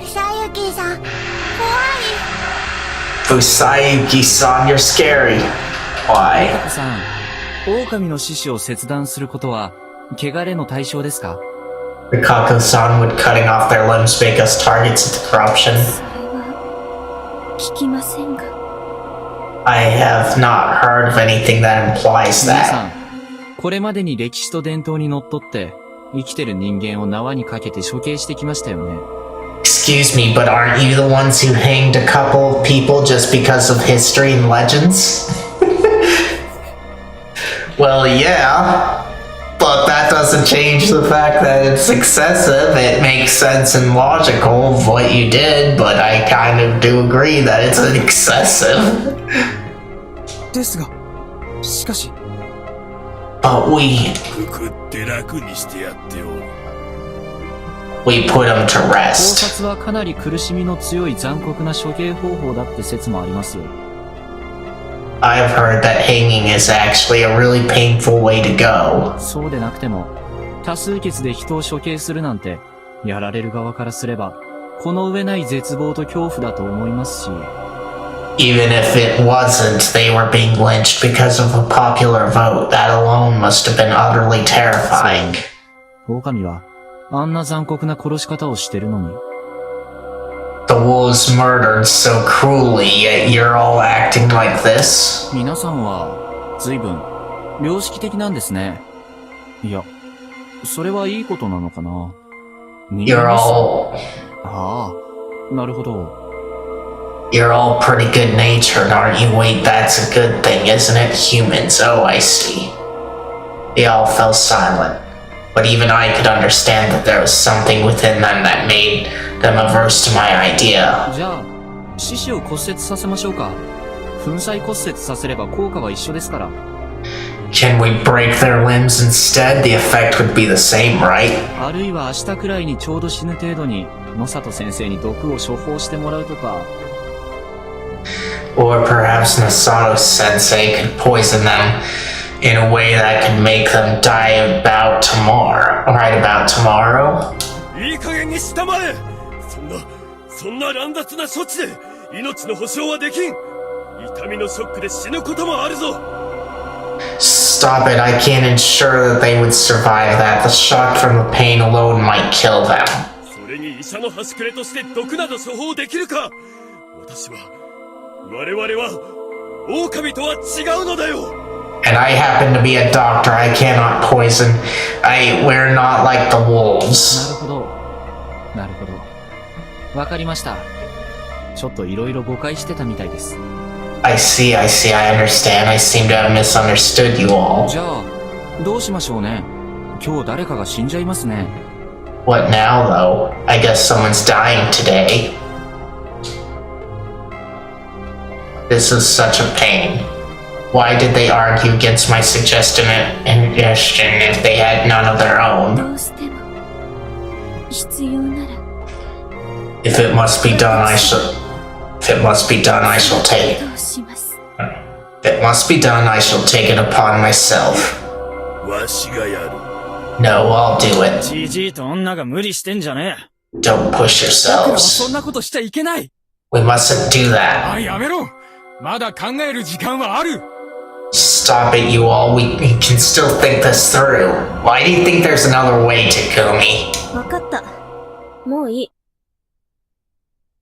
さゆきさん怖い Fusayuki-san, you're scary. Why? タカさん、狼の獅子を切断することは、汚れの対象ですか？ Rikako-san, would cutting off their limbs make us targets of the corruption? それは聞きませんが I have not heard of anything that implies 皆さ that. ん、これまでに歴史と伝統にのっとって、生きてる人間を縄にかけて処刑してきましたよね。Excuse me, but aren't you the ones who hanged a couple of people just because of history and legends? Well, yeah. But that doesn't change the fact that it's excessive. It makes sense and logical of what you did, but I kind of do agree that it's excessive. ですが、しかし、 But we くくって楽にしてやっておる。put him to 考 rest. 察はかなり苦しみの強い残酷な処刑方法だって説もありますよ。I've heard that hanging is actually a really painful way to go. そうでなくても、多数決で人を処刑するなんて、やられる側からすれば、この上ない絶望と恐怖だと思いますし、Even if it wasn't, they were being lynched because of a popular vote. That alone must have been utterly terrifying. 狼は、あんな残酷な殺し方をしてるのに。The wolves murdered so cruelly, yet you're all acting like this? 皆さんは、随分、良識的なんですね。いや、それはいいことなのかな。人 You're 間です。 all... ああ、なるほど。You're all pretty good-natured, aren't you? Wait, that's a good thing, isn't it? Humans, oh, I see. They all fell silent. But even I could understand that there was something within them that made them averse to my idea. じゃあ、四肢を骨折させましょうか。粉砕骨折させれば効果は一緒ですから。Can we break their limbs instead? The effect would be the same, right? あるいは明日くらいにちょうど死ぬ程度に、野里先生に毒を処方してもらうとか。Or perhaps Nasato Sensei could poison them in a way that could make them die about tomorrow. Right about tomorrow? いい加減にしたまえ。そんな乱雑な処置で命の保証はできん。痛みのショックで死ぬこともあるぞ。Stop it, I can't ensure that they would survive that. The shock from the pain alone might kill them. それに医者の端くれとして毒など処方できるか。我々は狼とは違うのだよ。 And I happen to be a doctor. I cannot poison. We're not like the なる wolves. ほど。なるほど。わかりました。ちょっといろいろ誤解してたみたいです。I see, I understand. I seem to have misunderstood you all. じゃあ、どうしましょうね。今日誰かが死んじゃいますね。What now, though? I guess someone's dying today. This is such a pain. Why did they argue against my suggestion if they had none of their ど own? うしても必要なら If it must be done, I shall. If it must be done, I shall take. どうします If it must be done, I shall take it upon myself. わしがやる。 No, I'll do it. じじいと女が無理してんじゃねえ。 Don't push 僕らはそん yourselves. なことしちゃいけない。 We mustn't do that. やめろ。まだ考える時間はある。 Stop it, you all. We can still think this through. Why do you think there's another way, Takumi? わかった。もういい。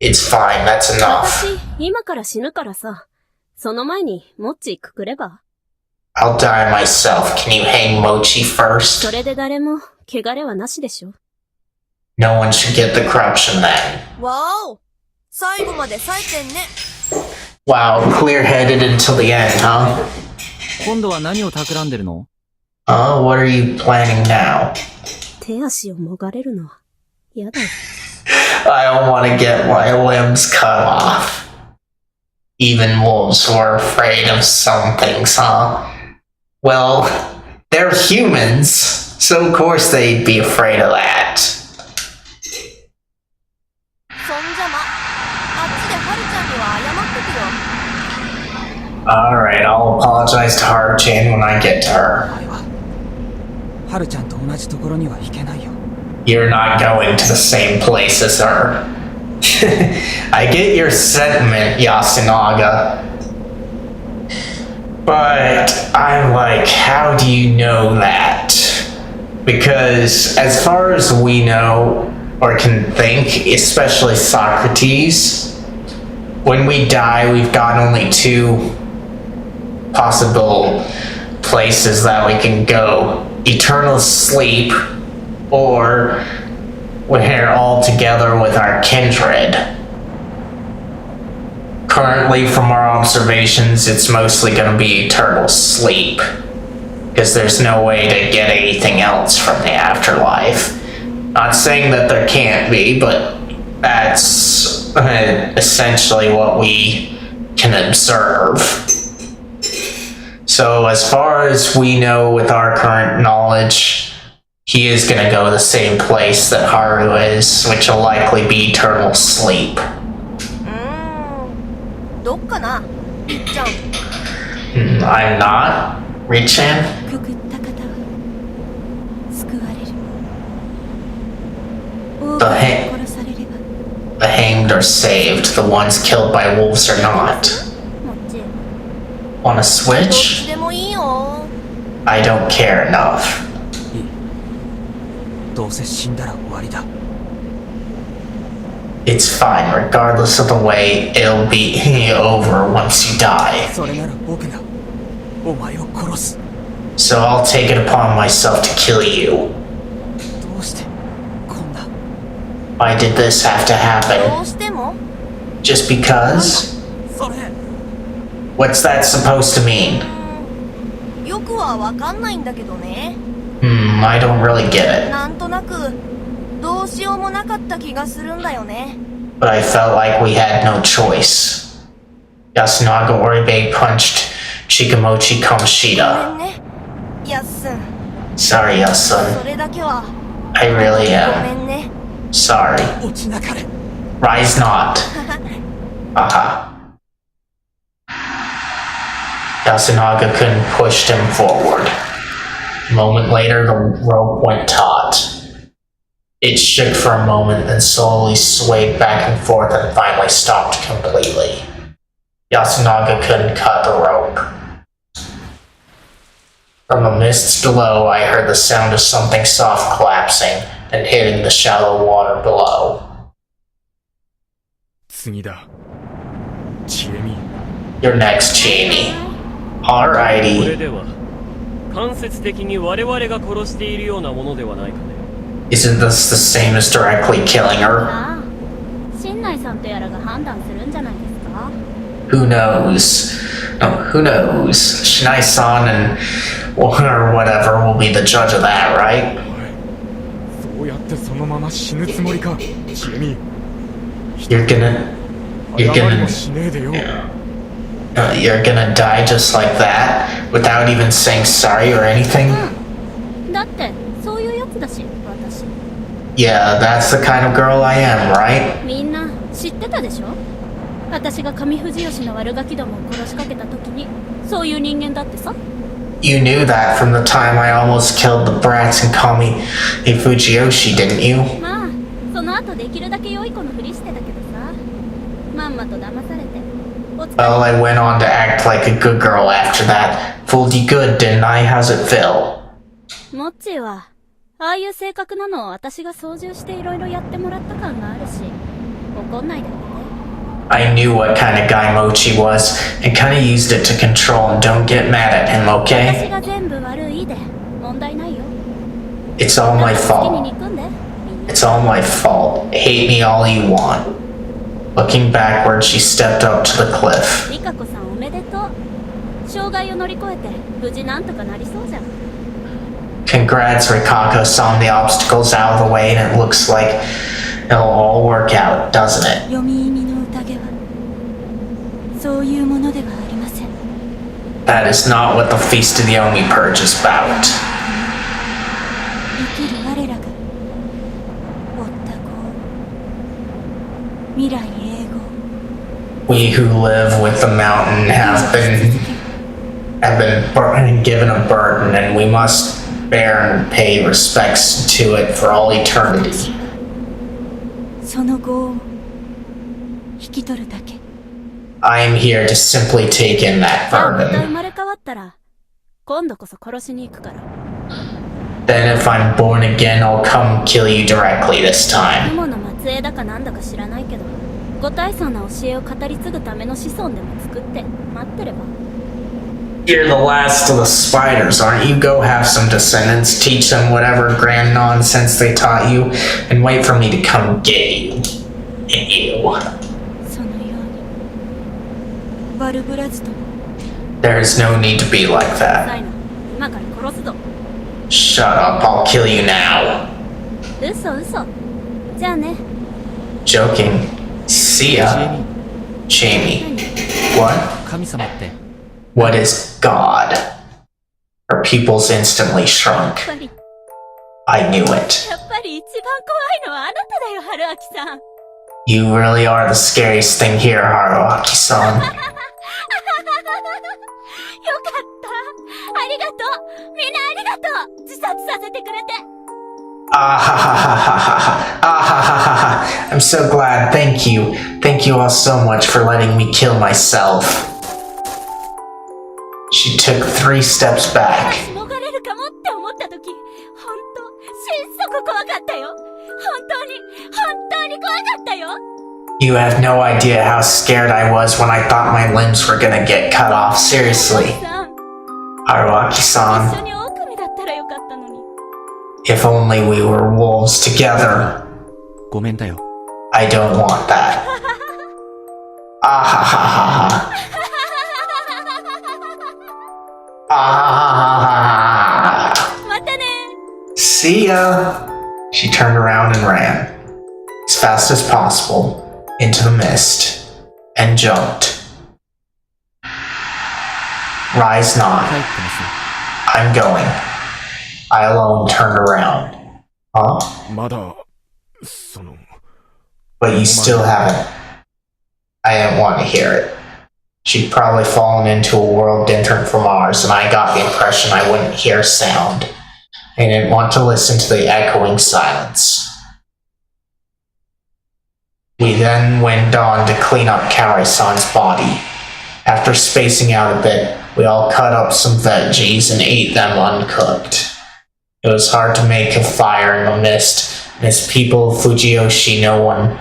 It's fine, that's enough. 私、今から死ぬからさ。その前に、モッチくくれば。 I'll die myself. Can you hang Mochi そ first? れで誰も、汚れはなしでしょ。 No one should get the corruption then. わお最後まで咲いてんね。 Wow, clear-headed until the end, huh? 今度は何を企んでるの？ What are you planning now? 手足をもがれるのは、嫌だよ。 I don't want to get my limbs cut off. Even wolves were afraid of some things, huh? Well, they're humans, so of course they'd be afraid of that. そんじゃま。あっちではるちゃんには謝っとくよ。 Alright, I'll apologize to Haru-chan when I get to her. はるちゃんと同じところには行けないよ。 You're not going to the same place as her. I get your sentiment, Yasunaga. But I'm like, how do you know that? Because as far as we know, or can think, especially Socrates, when we die, we've got only two possible places that we can go. Eternal sleep, or we're all together with our kindred. Currently, from our observations, it's mostly going to be eternal sleep, because there's no way to get anything else from the afterlife. Not saying that there can't be, but that's essentially what we can observe. So as far as we know with our current knowledge, he is going to go the same place that Haru is, which will likely be eternal sleep. どっかな、いっちゃん。 I'm not, Richan. くくった方は救われる。多くが殺されれば The hanged are saved, the ones killed by wolves are not. モッチ。 Want a どっ switch? ちでもいいよ。 I don't care enough. いい。どうせ死んだら終わりだ。 It's fine, regardless of the way, it'll be over once you die. それなら僕がお前を殺す。 So I'll take it upon myself to kill you. どうしてこんな。 Why did this have to ど happen? うしても Just because? それ。 What's that supposed to mean? よくはわかんないんだけどね。 I don't really get it. なんとなく、どうしようもなかった気がするんだよね。 But I felt like we had no choice. Yasunaga Oribe punched Chikamochi ご Kamoshida. めんね、やっすん。 Sorry, Yasun. それだけは。 I really ごめ am. んね。 Sorry. 落ちなかれ。 Rise not. Aha. Yasunaga couldn't push him forward. A moment later, the rope went taut. It shook for a moment, then slowly swayed back and forth and finally stopped completely. Yasunaga couldn't cut the rope. From the mists below, I heard the sound of something soft collapsing and hitting the shallow water below. 次だ。チエミ。 You're next, Jamie. これ Alrighty. では間接的に我々が殺しているようなものではないかね。 Isn't this the same as directly killing her? ああ、新内さんとやらが判断するんじゃないですか。 Who knows? No, who knows? Shinai-san and or whatever will be the judge of that, right? そうやってそそのまま死ぬつもりか、チエミ。You're gonna 謝りもしねえでよ。you're gonna die just like that without even saying sorry or anything? だって、そういうやつだし、私。Yeah, that's the kind of girl I am, right? みんな知ってたでしょ？私が上藤吉の悪ガキどもを殺しかけた時に、そういう人間だってさ。You knew that from the time I almost killed the brats and called me a Fujiyoshi, didn't you? まあ、その後できるだけ良い子のふりしてたけどさ。まんまと騙されて。Well, I went on to act like a good girl after that. Fooled you good, didn't I? How's it feel? モッチーは、ああいう性格なのを私が操縦していろいろやってもらった感があるし、怒んないであげて。I knew what kind of guy Mochi was and kind of used it to control and don't get mad at him, 私 okay? が全部悪いで、問題ないよ。 It's all my 好きに fault. 憎んで、みんな。 It's all my fault. Hate me all you want. Looking backward, she stepped up to the cliff. リカ子さんおめでとう。障害を乗り越えて、無事なんとかなりそうじゃん。Congrats, Rikako-san. The obstacle's out of the way and it looks like it'll all work out, doesn't it? 読み意味の宴はそういうものではありません。 That is not what the Feast of the Omi Purge is about. 生きる我らが追った子未来永劫 We who live with the mountain have been given a burden, and we must bear and pay respects to it for all eternity. その業を引き取るだけ。 I am here to simply take in that じゃあまた生 burden. まれ変わったら、今度こそ殺しに行くから。 Then if I'm born again, I'll come kill you directly this time. 雲の末裔だかなんだか知らないけど、ご大層な教えを語り継ぐための子孫でも作って待ってれば。 You're the last of the spiders, aren't you? Go have some descendants, teach them whatever grand nonsense they taught you, and wait for me to come get you. Ew. そのようにバルブラズとも There is no need to be like サ that. イナ、今から殺すぞ。 Shut up, I'll kill you now. 嘘嘘。じゃあね。 Joking. See チエ ya. ミ、 Jamie. What? 神様って。 What is God? Her pupils instantly や shrunk. っぱり、 I knew it. やっぱり一番怖いのはあなただよ、春秋さん。 You really are the scariest thing here, Haruaki-san. よかった。ありがとう。みんなありがとう。自殺させてくれて。 Ah ha ha ha ha ha ha. Ah ha ha ha ha. I'm so glad. Thank you. Thank you all so much for letting me kill myself. She took 3 steps back. 逃れるかもって思った時、本当、心底怖かったよ。本当に怖かったよ。 You have no idea how scared I was when I thought my limbs were gonna get cut off. Seriously. さん、一 Haruaki-san, 緒に狼だったらよかったのに。 if only we were wolves together. ごめんだよ。 I don't want that. Ah ha ha ha ha. Ah. またね。 See ya. She turned around and ran as fast as possible into the mist and jumped. Rise 帰 not. ってます。 I'm going. I alone turned around. Huh? まだ、その、 But you still haven't. I didn't want to hear it. She'd probably fallen into a world different from ours, and I got the impression I wouldn't hear sound. I didn't want to listen to the echoing silence. We then went on to clean up Kaori-san's body. After spacing out a bit, we all cut up some veggies and ate them uncooked. It was hard to make a fire in the mist, and as people of Fujiyoshi, no one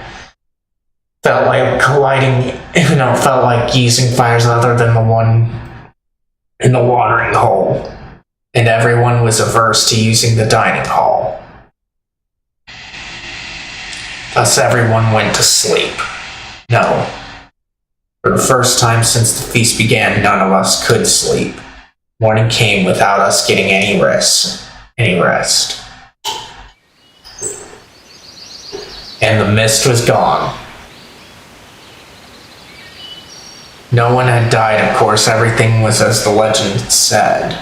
felt like using fires other than the one in the watering hole. And everyone was averse to using the dining hall. Thus everyone went to sleep. No. For the first time since the feast began, none of us could sleep. Morning came without us getting any rest. and the mist was gone. No one had died, of course. Everything was as the legend said.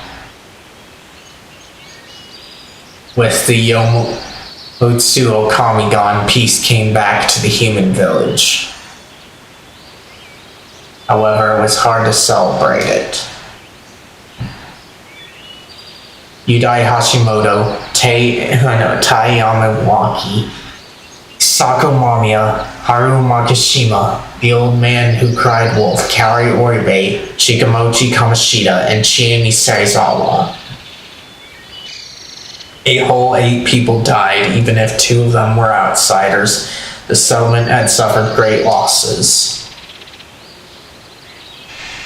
With the Yomotsu Okami gone, peace came back to the human village. However, it was hard to celebrate it. Yudai Hashimoto, Tai Yamawaki, Sako Mamiya, Haru Makishima, the old man who cried wolf, Kari Oribe, Shikamochi Kamashita, and Chiemi Saizawa. A whole 8 people died, even if 2 of them were outsiders. The settlement had suffered great losses.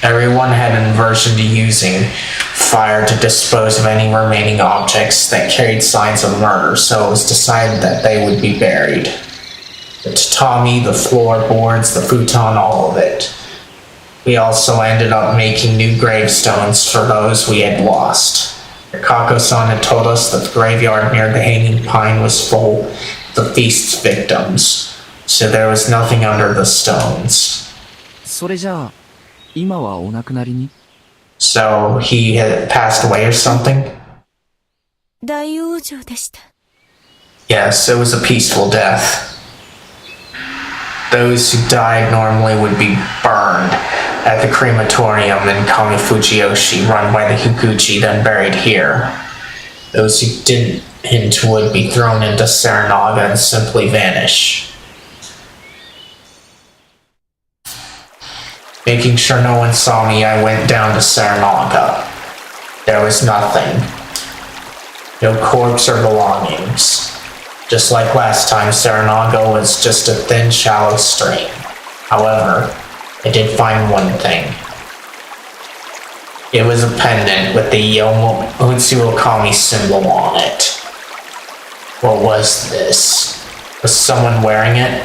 Everyone had an aversion to using fire to dispose of any remaining objects that carried signs of murder, so it was decided that they would be buried. The tatami, the floorboards, the futon, all of it. We also ended up making new gravestones for those we had lost. Kako-san had told us that the graveyard near the hanging pine was full of the feast's victims, so there was nothing under the stones. それじゃあ、今はお亡くなりに? So he had passed away or something? 大往生でした。 Yes, it was a peaceful death. Those who died normally would be burned at the crematorium in Kamifujiyoshi, run by the Higuchi, then buried here. Those who didn't would be thrown into Saranaga and simply vanish. Making sure no one saw me, I went down to Saranaga. There was nothing. No corpse or belongings. Just like last time, Saranaga was just a thin, shallow stream. However, I did find one thing. It was a pendant with the Yomotsu Okami symbol on it. What was this? Was someone wearing it?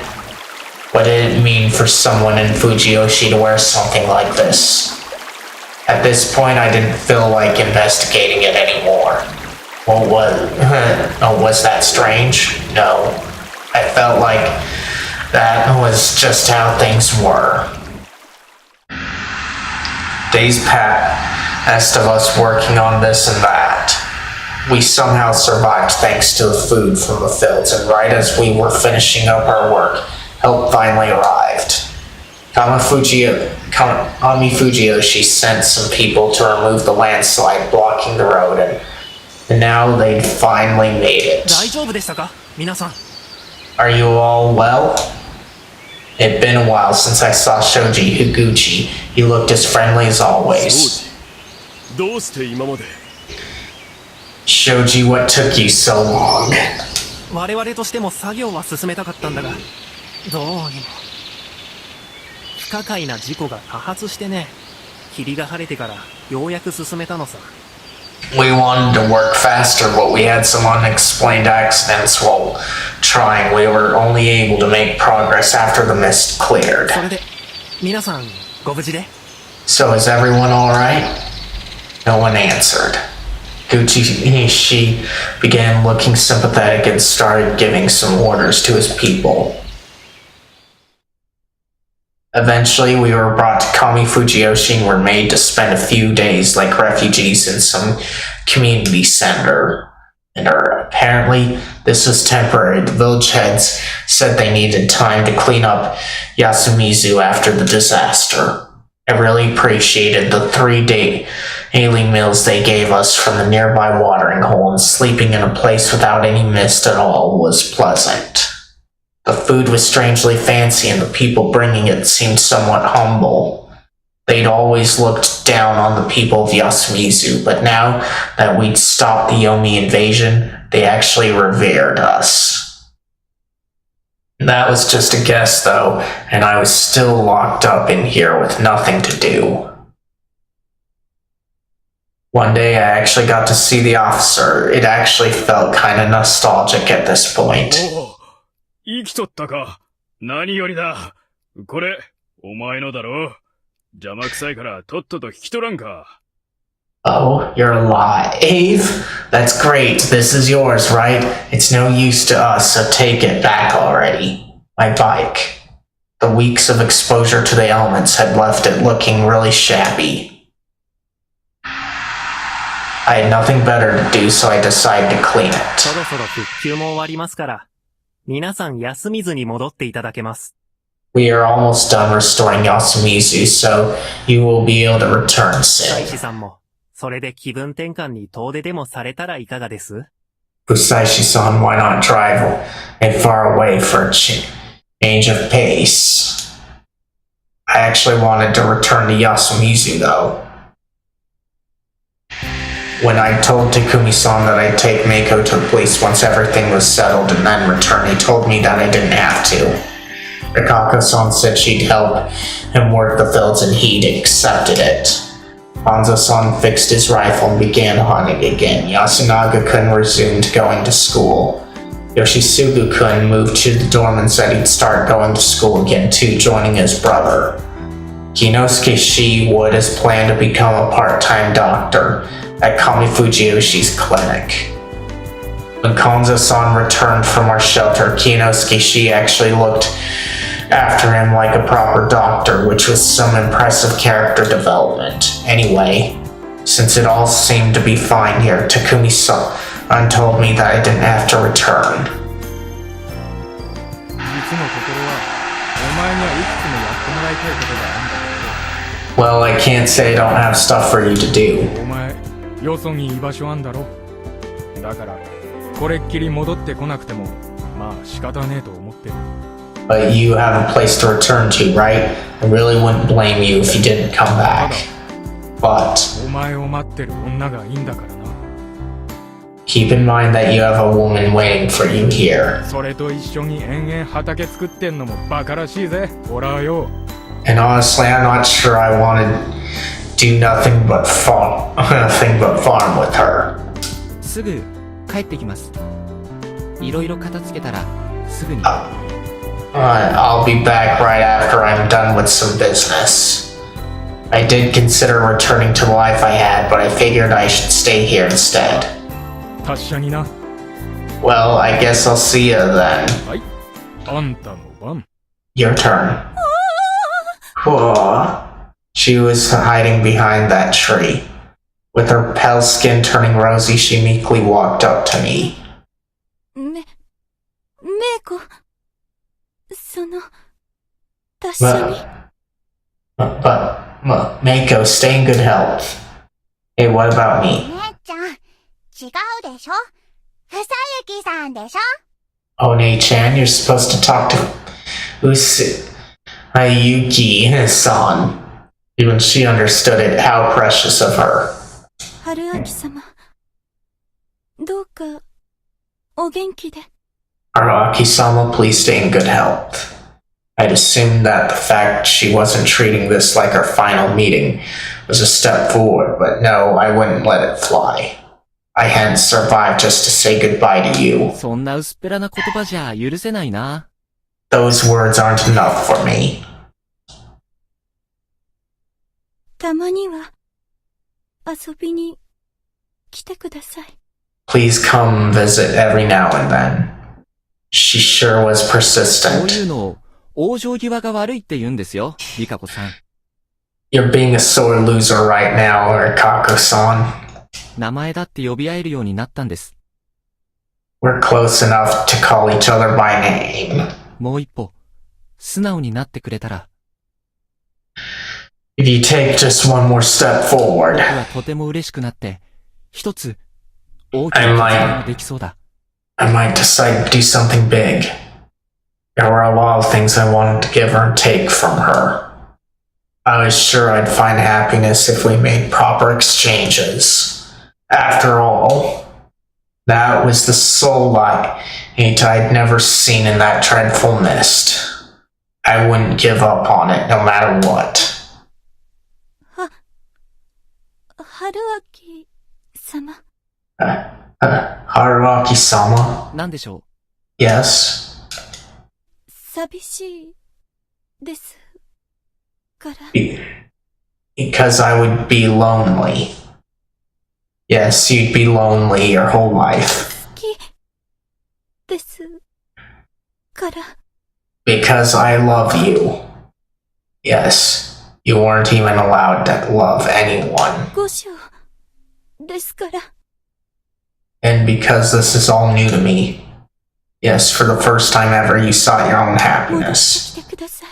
What did it mean for someone in Fujiyoshi to wear something like this? At this point, I didn't feel like investigating it anymore. Was that strange? No. I felt like that was just how things were. Days passed of us working on this and that. We somehow survived thanks to the food from the fields, and right as we were finishing up our work, help finally arrived. Kamifujiyoshi sent some people to remove the landslide blocking the road, and now they'd finally made it. 大丈夫でしたか皆さん? Are you all well? It'd been a while since I saw Shoji Higuchi. He looked as friendly as always. どうして今まで? Shoji, what took you so long? 我々としても作業は進めたかったんだが、どうにも。不可解な事故が多発してね、霧が晴れてからようやく進めたのさ。We wanted to work faster, but we had some unexplained accidents while trying. We were only able to make progress after the mist cleared. それで、皆さんご無事で? So is everyone alright? No one answered. Gucci began looking sympathetic and started giving some orders to his people. Eventually, we were brought to Kamifujiyoshi and were made to spend a few days like refugees in some community center. And apparently, this was temporary. The village heads said they needed time to clean up Yasumizu after the disaster. I really appreciated the 3-day daily meals they gave us from the nearby watering hole, and sleeping in a place without any mist at all was pleasant. The food was strangely fancy, and the people bringing it seemed somewhat humble. They'd always looked down on the people of Yasumizu, but now that we'd stopped the Yomi invasion, they actually revered us. That was just a guess, though, and I was still locked up in here with nothing to do. One day I actually got to see the officer. It actually felt kind of nostalgic at this point. 生きとったか。何よりだ。これ、お前のだろ。邪魔くさいからとっとと引き取らんか。Oh, you're alive? That's great. This is yours, right? It's no use to us, so take it back already. my bike. The weeks of exposure to the elements had left it looking really shabby. I had nothing better to do, so I decided to clean it. そろそろ復旧も終わりますから、皆さん休みずに戻っていただけます。We are almost done restoring Yasumizu, so you will be able to return 大 soon. 志さんも、それで気分転換に遠出でもされたらいかがです？ Usaishi-san, why not drive it far away for a change of pace? I actually wanted to return to Yasumizu, though. When I told Takumi-san that I'd take Mako to the police once everything was settled and then return, he told me that I didn't have to. Rikako-san said she'd help him work the fields and he'd accepted it. Hanzo-san fixed his rifle and began hunting again. Yasunaga-kun resumed going to school. Yoshisugu-kun moved to the dorm and said he'd start going to school again too, joining his brother. Kinosuke Shi-wood has planned to become a part-time doctor at Kamifujiyoshi's clinic. When Kanzo-san returned from our shelter, Kinosuke Shi actually looked after him like a proper doctor, which was some impressive character development. Anyway, since it all seemed to be fine here, Takumi-san told me that I didn't have to return. 実のところはお前にはいくつもやってもらいたいことがあるんだけ Well, I can't say I don't have stuff for you to do. ど、お前よそに居場所あんだろ。だからこれっきり戻ってこなくてもまあ仕方ねえと思ってる。 But you have a place to return to, right? I really wouldn't blame you if you didn't come back. But お前を待ってる女がいいんだからな。 keep in mind that you have a woman waiting for you here. それと一緒に延々畑作ってんのもバカらしいぜ。ほらよ。 And honestly, I'm not sure I want to do nothing but farm with her. すぐ帰ってきます。いろいろ片付けたらすぐに。I'll be back right after I'm done with some business. I did consider returning to the life I had, but I figured I should stay here instead. 達者にな。 Well, I guess I'll see you then. はい。あんたの番。 Your turn. Whoa. She was hiding behind that tree. With her pale skin turning rosy, she meekly walked up to me. メイコ、達者に。But, Mako, stay in good health. Hey, what about me? 姉ちゃん、違うでしょ？ふさゆきさんでしょ？ Oh, Nei-chan, you're supposed to talk to Yuki-san. Even she understood it, how precious of her. 春明様、どうかお元気で。 Araki-sama, please stay in good health. I'd assumed that the fact she wasn't treating this like her final meeting was a step forward, but no, I wouldn't let it fly. I hadn't survived just to say goodbye to you. そんな薄っぺらな言葉じゃ許せないな。 Those words aren't enough for me. たまには遊びに来てください。 Please come visit every now and then. She sure was こう persistent. いうのを往生際が悪いって言うんですよ、リカコさん。 You're being a sore loser right now, Rikako-san. 名前だって呼び合えるようになったんです。 We're close enough to call each other by name. もう一歩、素直になってくれたら、 If you take just one more step 僕 forward, はとても嬉しくなって、一つ大きな決断ができそうだ。 I might decide to do something big. There were a lot of things I wanted to give her and take from her. I was sure I'd find happiness if we made proper exchanges. After all, that was the sole light I'd never seen in that dreadful mist. I wouldn't give up on it no matter what. 春明様。 Haruaki-sama? なんでしょ Yes? 寂しいですから。 Because I would be lonely. Yes, you'd be lonely your whole life. 好きですから。Because I love you. Yes, you weren't even allowed to love anyone. 五章ですから。 And because this is all new to me. Yes, for the first time ever, you sought your own 戻って happiness. きてください。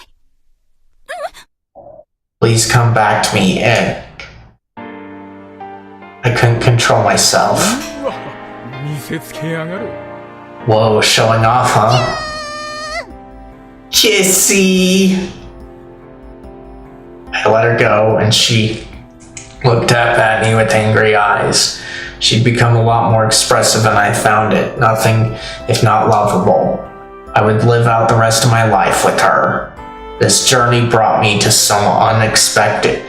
Please come back to me, and I couldn't control myself. うわ、見せつけやがる。 Whoa, showing off, huh? Kissy! I let her go, and she looked up at me with angry eyes. She'd become a lot more expressive than I found it, nothing if not lovable. I would live out the rest of my life with her. This journey brought me to something unexpected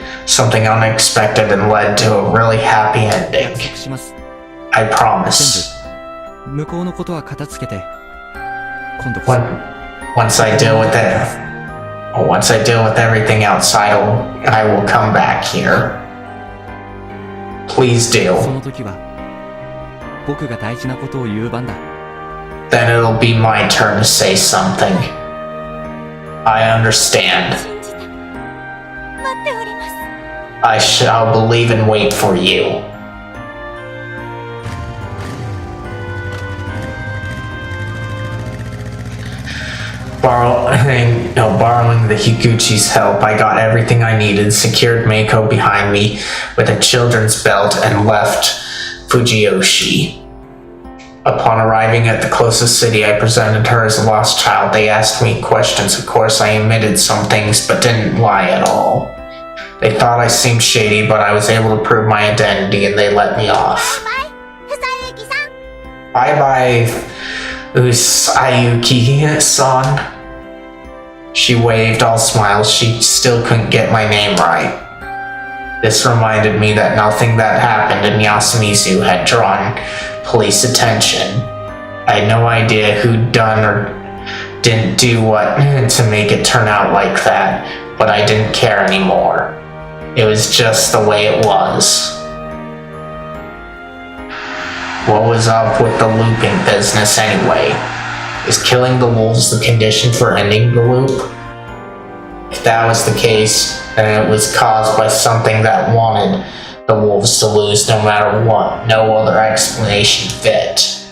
and led to a really happy ending. 約束します。 I promise. 向こうのことは片付けて、今度こそ。 Once I deal with everything outside, I will come back here. Please そ do. の時は、僕が大事なことを言う番だ。 Then it'll be my turn to say something. I understand. 信じて待っております。 I shall believe and wait for you. Borrowing the Higuchi's help, I got everything I needed, secured Meiko behind me with a children's belt, and left Fujiyoshi. Upon arriving at the closest city, I presented her as a lost child. They asked me questions. Of course, I admitted some things, but didn't lie at all. They thought I seemed shady, but I was able to prove my identity, and they let me off. Bye-bye, Usayuki-san. She waved, all smiles. She still couldn't get my name right. This reminded me that nothing that happened in Yasumizu had drawn police attention. I had no idea who'd done or didn't do what to make it turn out like that, but I didn't care anymore. It was just the way it was. What was up with the looping business anyway? Is killing the wolves the condition for ending the loop? If that was the case, then it was caused by something that wanted the wolves to lose no matter what. No other explanation fit.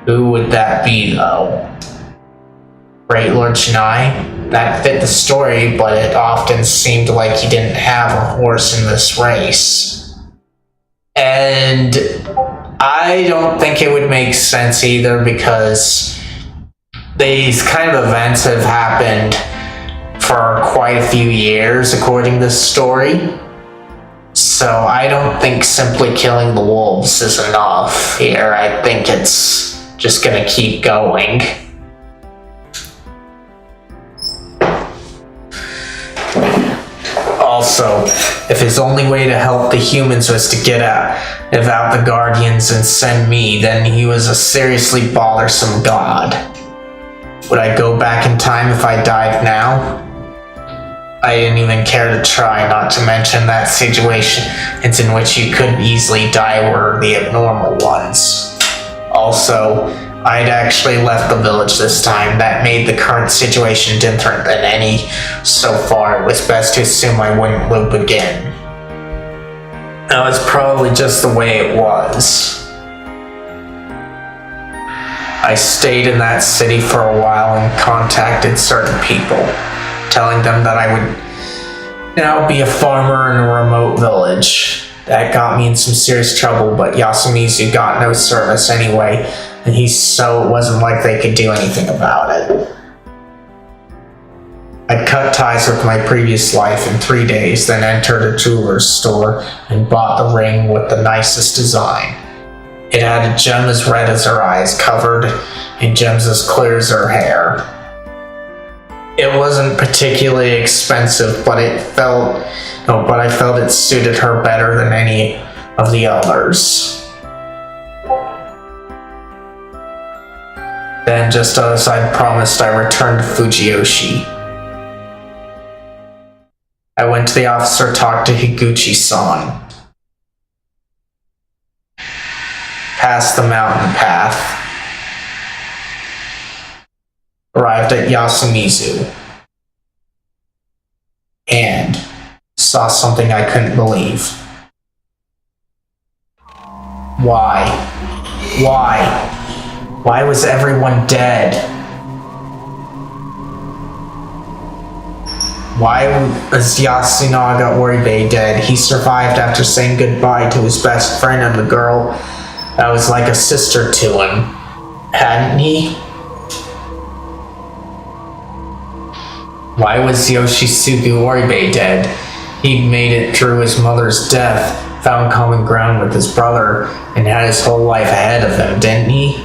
Who would that be, though? Great Lord Chennai? That fit the story, but it often seemed like he didn't have a horse in this race. And I don't think it would make sense either, because these kind of events have happened for quite a few years, according to this story. So I don't think simply killing the wolves is enough here. I think it's just gonna keep going. Also, if his only way to help the humans was to get out the Guardians and send me, then he was a seriously bothersome god. Would I go back in time if I died now? I didn't even care to try, not to mention that situations in which you couldn't easily die were the abnormal ones. Also, I'd actually left the village this time. That made the current situation different than any so far. It was best to assume I wouldn't loop again. That was probably just the way it was. I stayed in that city for a while and contacted certain people, telling them that I would now be a farmer in a remote village. That got me in some serious trouble, but Yasumizu got no service anyway, and so it wasn't like they could do anything about it. I cut ties with my previous life in 3 days, then entered a jeweler's store and bought the ring with the nicest design. It had a gem as red as her eyes, covered in gems as clear as her hair. It wasn't particularly expensive, but I felt it suited her better than any of the others. Then, just as I promised, I returned to Fujiyoshi. I went to the office to talk to Higuchi-san. Past the mountain path. arrived at Yasumizu and saw something I couldn't believe. Why? Why was everyone dead? Why was Yasunaga Oribe dead? He survived after saying goodbye to his best friend and the girl that was like a sister to him. Hadn't he? Why was Yoshisuke Oribe dead? He made it through his mother's death, found common ground with his brother, and had his whole life ahead of him, didn't he?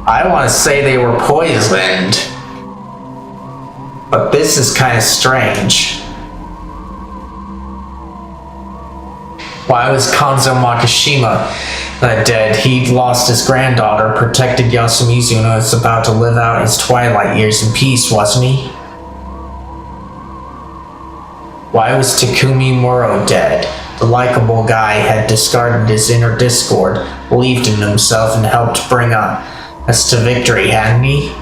I want to say they were poisoned. But this is kind of strange. Why was Kanzo Makishima dead? He'd lost his granddaughter, protected Yasumizu, and was about to live out his twilight years in peace, wasn't he? Why was Takumi Moro dead? The likable guy had discarded his inner discord, believed in himself, and helped bring us to victory, hadn't he?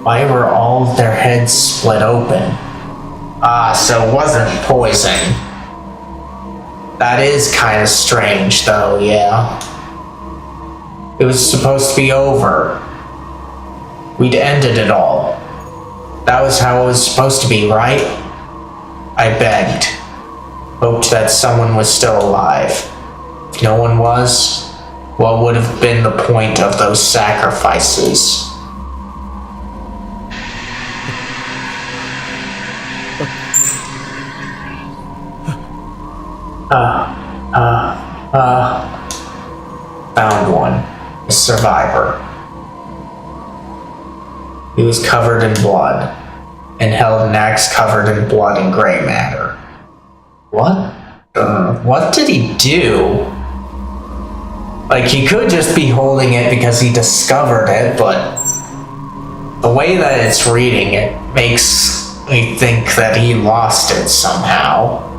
Why were all of their heads split open? So it wasn't poison. That is kind of strange, though, yeah. It was supposed to be over. We'd ended it all. That was how it was supposed to be, right? I begged. Hoped that someone was still alive. If no one was, what would have been the point of those sacrifices? Found one. A survivor. He was covered in blood, and held an axe covered in blood and gray matter. What did he do? Like, he could just be holding it because he discovered it, but the way that it's reading it makes me think that he lost it somehow.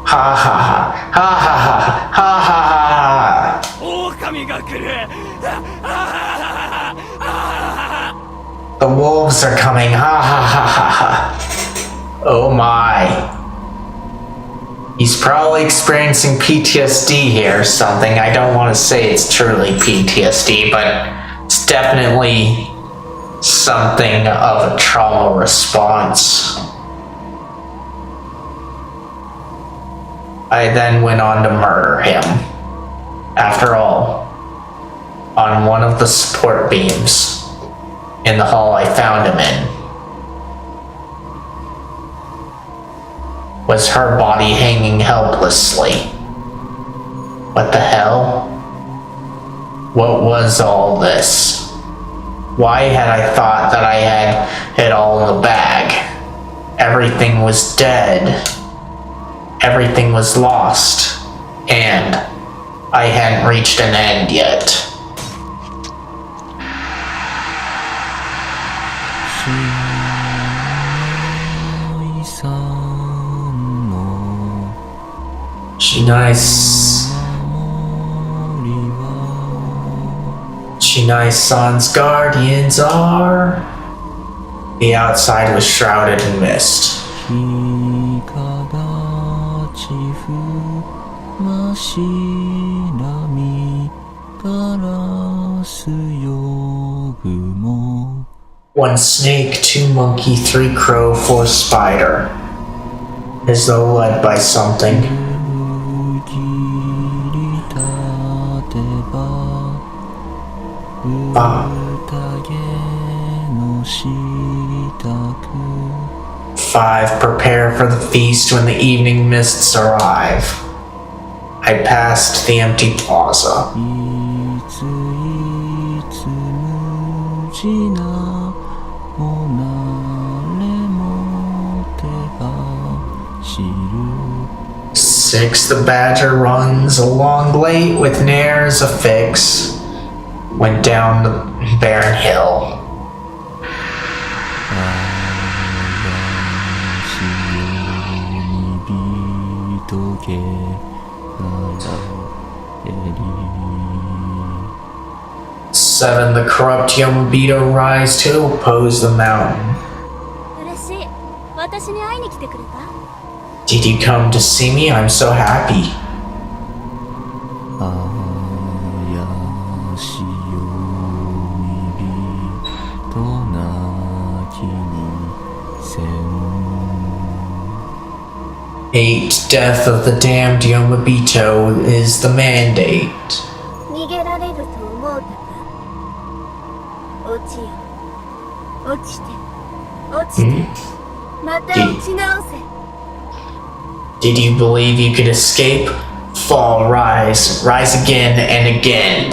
Ha ha ha ha ha ha ha ha. The wolves are coming. Ha ha ha ha ha. Oh my. He's probably experiencing PTSD here or something. I don't want to say it's truly PTSD, but it's definitely something of a trauma response. I then went on to murder him. After all, on one of the support beams in the hall I found him in was her body hanging helplessly. What the hell? What was all this? Why had I thought that I had it all in the bag? Everything was dead. Everything was lost. And I hadn't reached an end yet. Shinai-san's guardians are... The outside was shrouded in mist. One snake, two monkey, three crow, four spider. As though led by something. Five, prepare for the feast when the evening mists arrive. I passed the empty plaza. Six, the badger runs along late with nares a fix. Went down the barren hill. Seven, the corrupt Yomobito rise to oppose the mountain. 嬉しい。私に会いに来てくれた？ Did you come to see me? I'm so happy. Eight, death of the damned Yomobito is the mandate. 逃げられると思うたか？落ちよ。落ちて。落ちて。また落ち直せ。Did you believe you could escape? Fall, rise, rise again and again.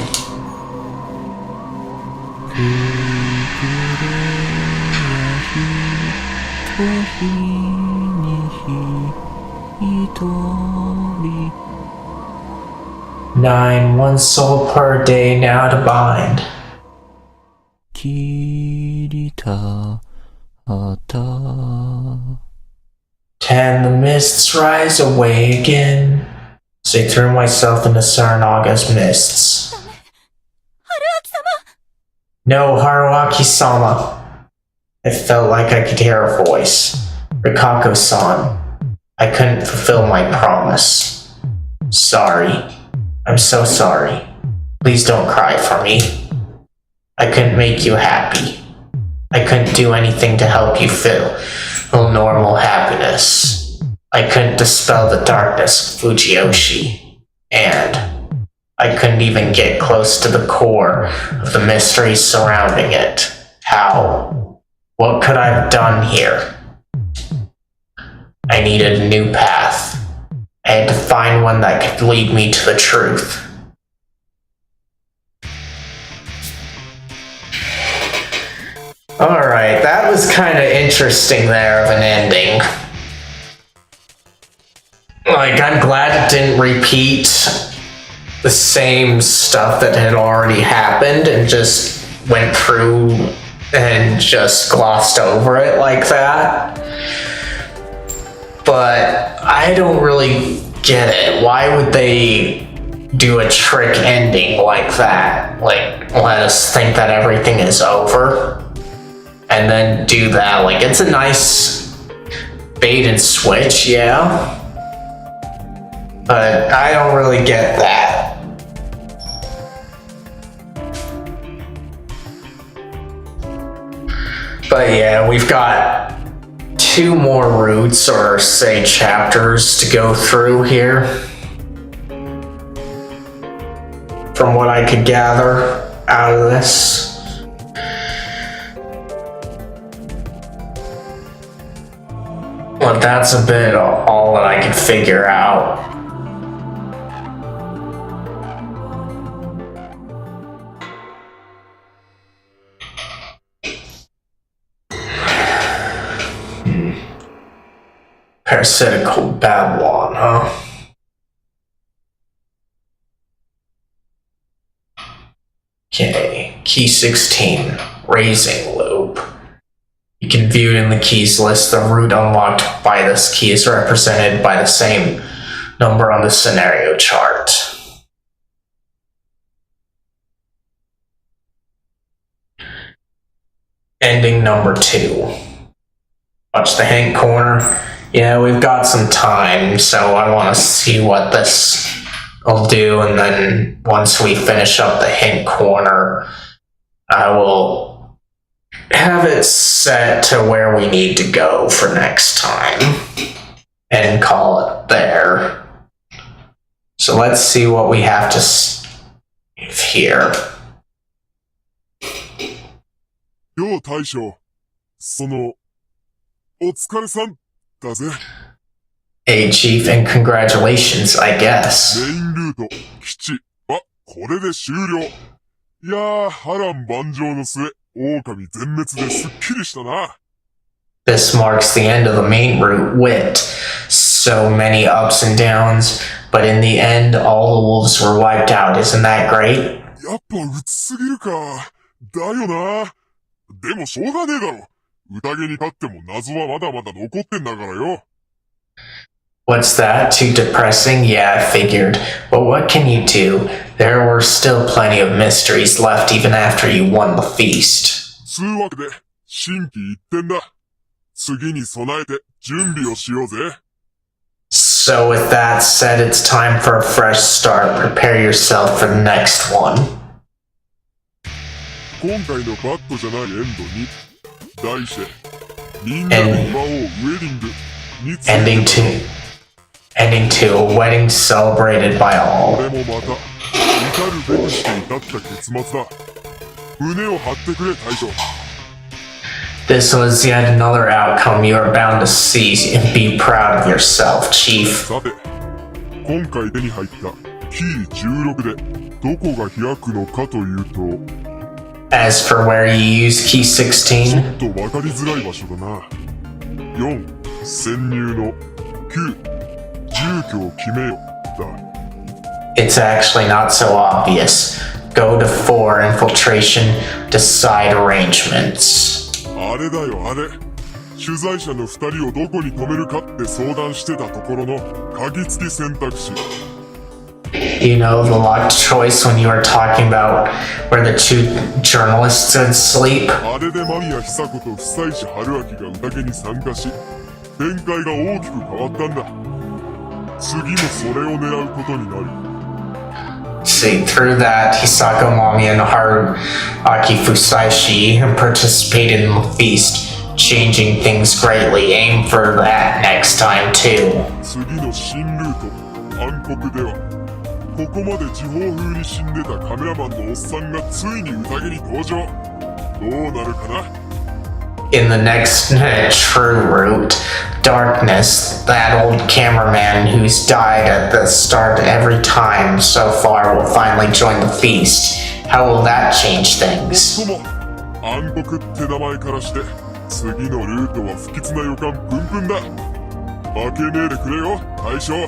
Nine, one soul per day now to bind. 10, the mists rise away again. So I threw myself into Saranaga's mists. No, Haruaki-sama. I felt like I could hear a voice. Rikako-san. I couldn't fulfill my promise. Sorry. I'm so sorry. Please don't cry for me. I couldn't make you happy. I couldn't do anything to help you feel normal happiness. I couldn't dispel the darkness of Fujiyoshi. And I couldn't even get close to the core of the mysteries surrounding it. How? What could I have done here? I needed a new path. I had to find one that could lead me to the truth. Alright, that was kind of interesting there of an ending. Like, I'm glad it didn't repeat the same stuff that had already happened and just went through and just glossed over it like that. But I don't really get it. Why would they do a trick ending like that? Like, let us think that everything is over and then do that. Like, it's a nice bait and switch, yeah. But I don't really get that. But yeah, we've got 2 more routes, or say chapters, to go through here. From what I could gather out of this. But that's a bit all that I could figure out. Parasitical Babylon, huh? Okay, key 16, raising loop. You can view it in the keys list. The route unlocked by this key is represented by the same number on the scenario chart. Ending number 2. Watch the hint corner. Yeah, we've got some time, so I want to see what this will do, and then once we finish up the hint corner, I will have it set to where we need to go for next time and call it there. So let's see what we have to here. よう大将、お疲れさんだぜ。Hey, Chief, and congratulations, I guess. メインルート、基地、これで終了。いやー、波乱万丈の末、狼全滅ですっきりしたな。This marks the end of the main route, Wit. So many ups and downs, but in the end, all the wolves were wiped out. Isn't that great? やっぱ鬱すぎるか。だよな。でもしょうがねえだろ。宴に勝っても謎はまだまだ残ってんだからよ。What's that? Too depressing? Yeah, I figured. But what can you do? There were still plenty of mysteries left even after you won the feast. つうわけで、心機一転だ。次に備えて準備をしようぜ。So with that said, it's time for a fresh start. Prepare yourself for the next one. 今回のバッドじゃないエンドに、題して、みんなの魔王ウェディングについて。Ending to a wedding celebrated by all. これもまた、至るべくして至った結末だ。胸を張ってくれ、大将。This was yet another outcome you are bound to see and be proud of yourself, Chief. さて、今回手に入ったキー16でどこが開くのかというと、As for where you use key ちょ 16, っと分かりづらい場所だな。4、潜入の9、住居を決めよだ。it's actually not so obvious. Go to 4, infiltration, decide arrangements. あれだよあれ。取材者の2人をどこに止めるかって相談してたところの鍵付き選択肢。You know the locked choice when you were talking about where the two journalists would sleep? あれで間宮久子と久石春明が宴に参加し、展開が大きく変わったんだ。次もそれを狙うことになる。See, through that, Hisako Mami and Haruaki Fusaishi participated in the feast, changing things greatly. Aim for that next time, too. 次の新ルート、暗黒では、ここまで地方風に死んでたカメラマンのおっさんがついに宴に登場。どうなるかな？ In the next true route, Darkness, that old cameraman who's died at the start every time so far will finally join the feast. How will that change もっ things? とも、暗黒って名前からして、次のルートは不吉な予感プンプンだ。負けねえでくれよ、大将。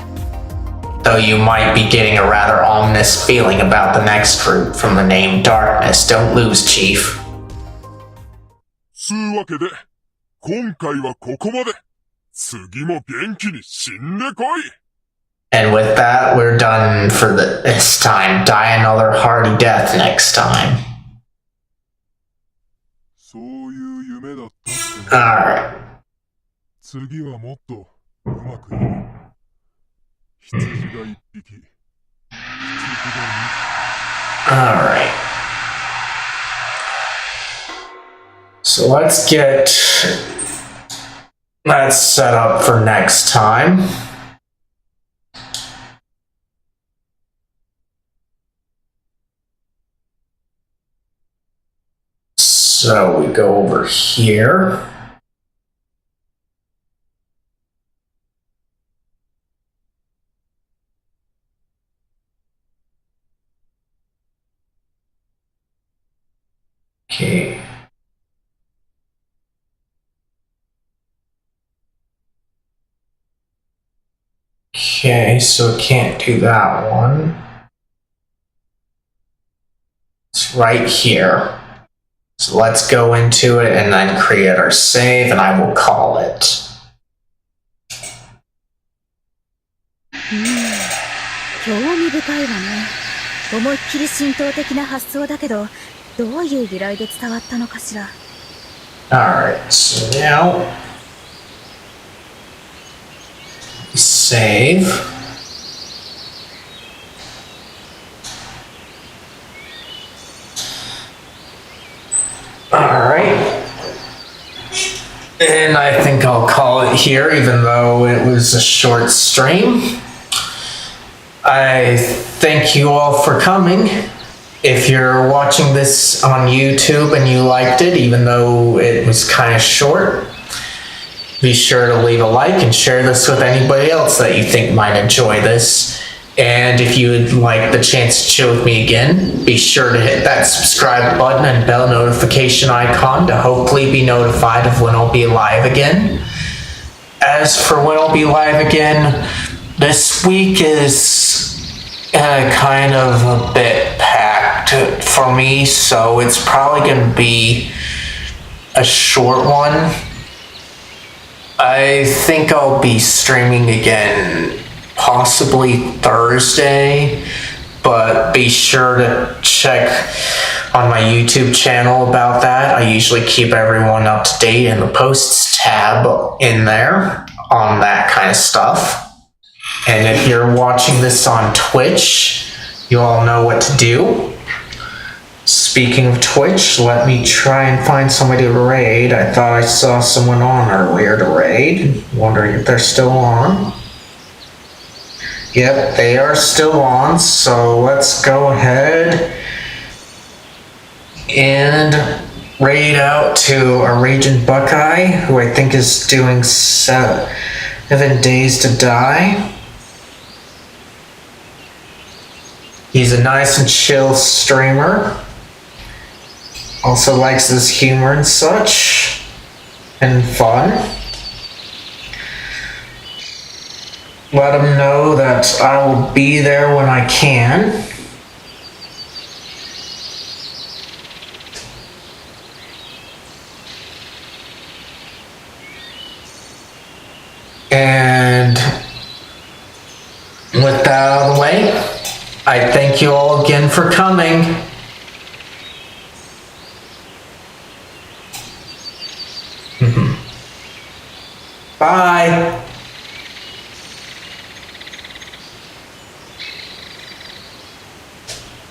Though you might be getting a rather ominous feeling about the next route from the name Darkness, don't lose, Chief. つうわけで、今回はここまで。次も元気に死んでこい。 And with that, we're done for this time. Die another hearty death next time. そういう夢だったって。 Alright. 次はもっとうまくいく。羊が1匹。羊が Alright. So let's get that set up for next time. So we go over here. Okay. Okay, so can't do that one. It's right here. So let's go into it and then create our save, and I will call it. 興味深いわね。思いっきり浸透的な発想だけど、どういう由来で伝わったのかしら。Alright, so now save. Alright. And I think I'll call it here, even though it was a short stream. I thank you all for coming. If you're watching this on YouTube and you liked it, even though it was kind of short, be sure to leave a like and share this with anybody else that you think might enjoy this. And if you would like the chance to chill with me again, be sure to hit that subscribe button and bell notification icon to hopefully be notified of when I'll be live again. As for when I'll be live again, this week is kind of a bit packed for me, so it's probably going to be a short one. I think I'll be streaming again possibly Thursday, but be sure to check on my YouTube channel about that. I usually keep everyone up to date in the posts tab in there on that kind of stuff. And if you're watching this on Twitch, you all know what to do. Speaking of Twitch, let me try and find somebody to raid. I thought I saw someone on earlier to raid. Wondering if they're still on. Yep, they are still on, so let's go ahead and raid out to a Raging Buckeye, who I think is doing 7 Days to Die. He's a nice and chill streamer. Also likes his humor and such. And fun. Let him know that I will be there when I can. And with that out of the way, I thank you all again for coming. Bye.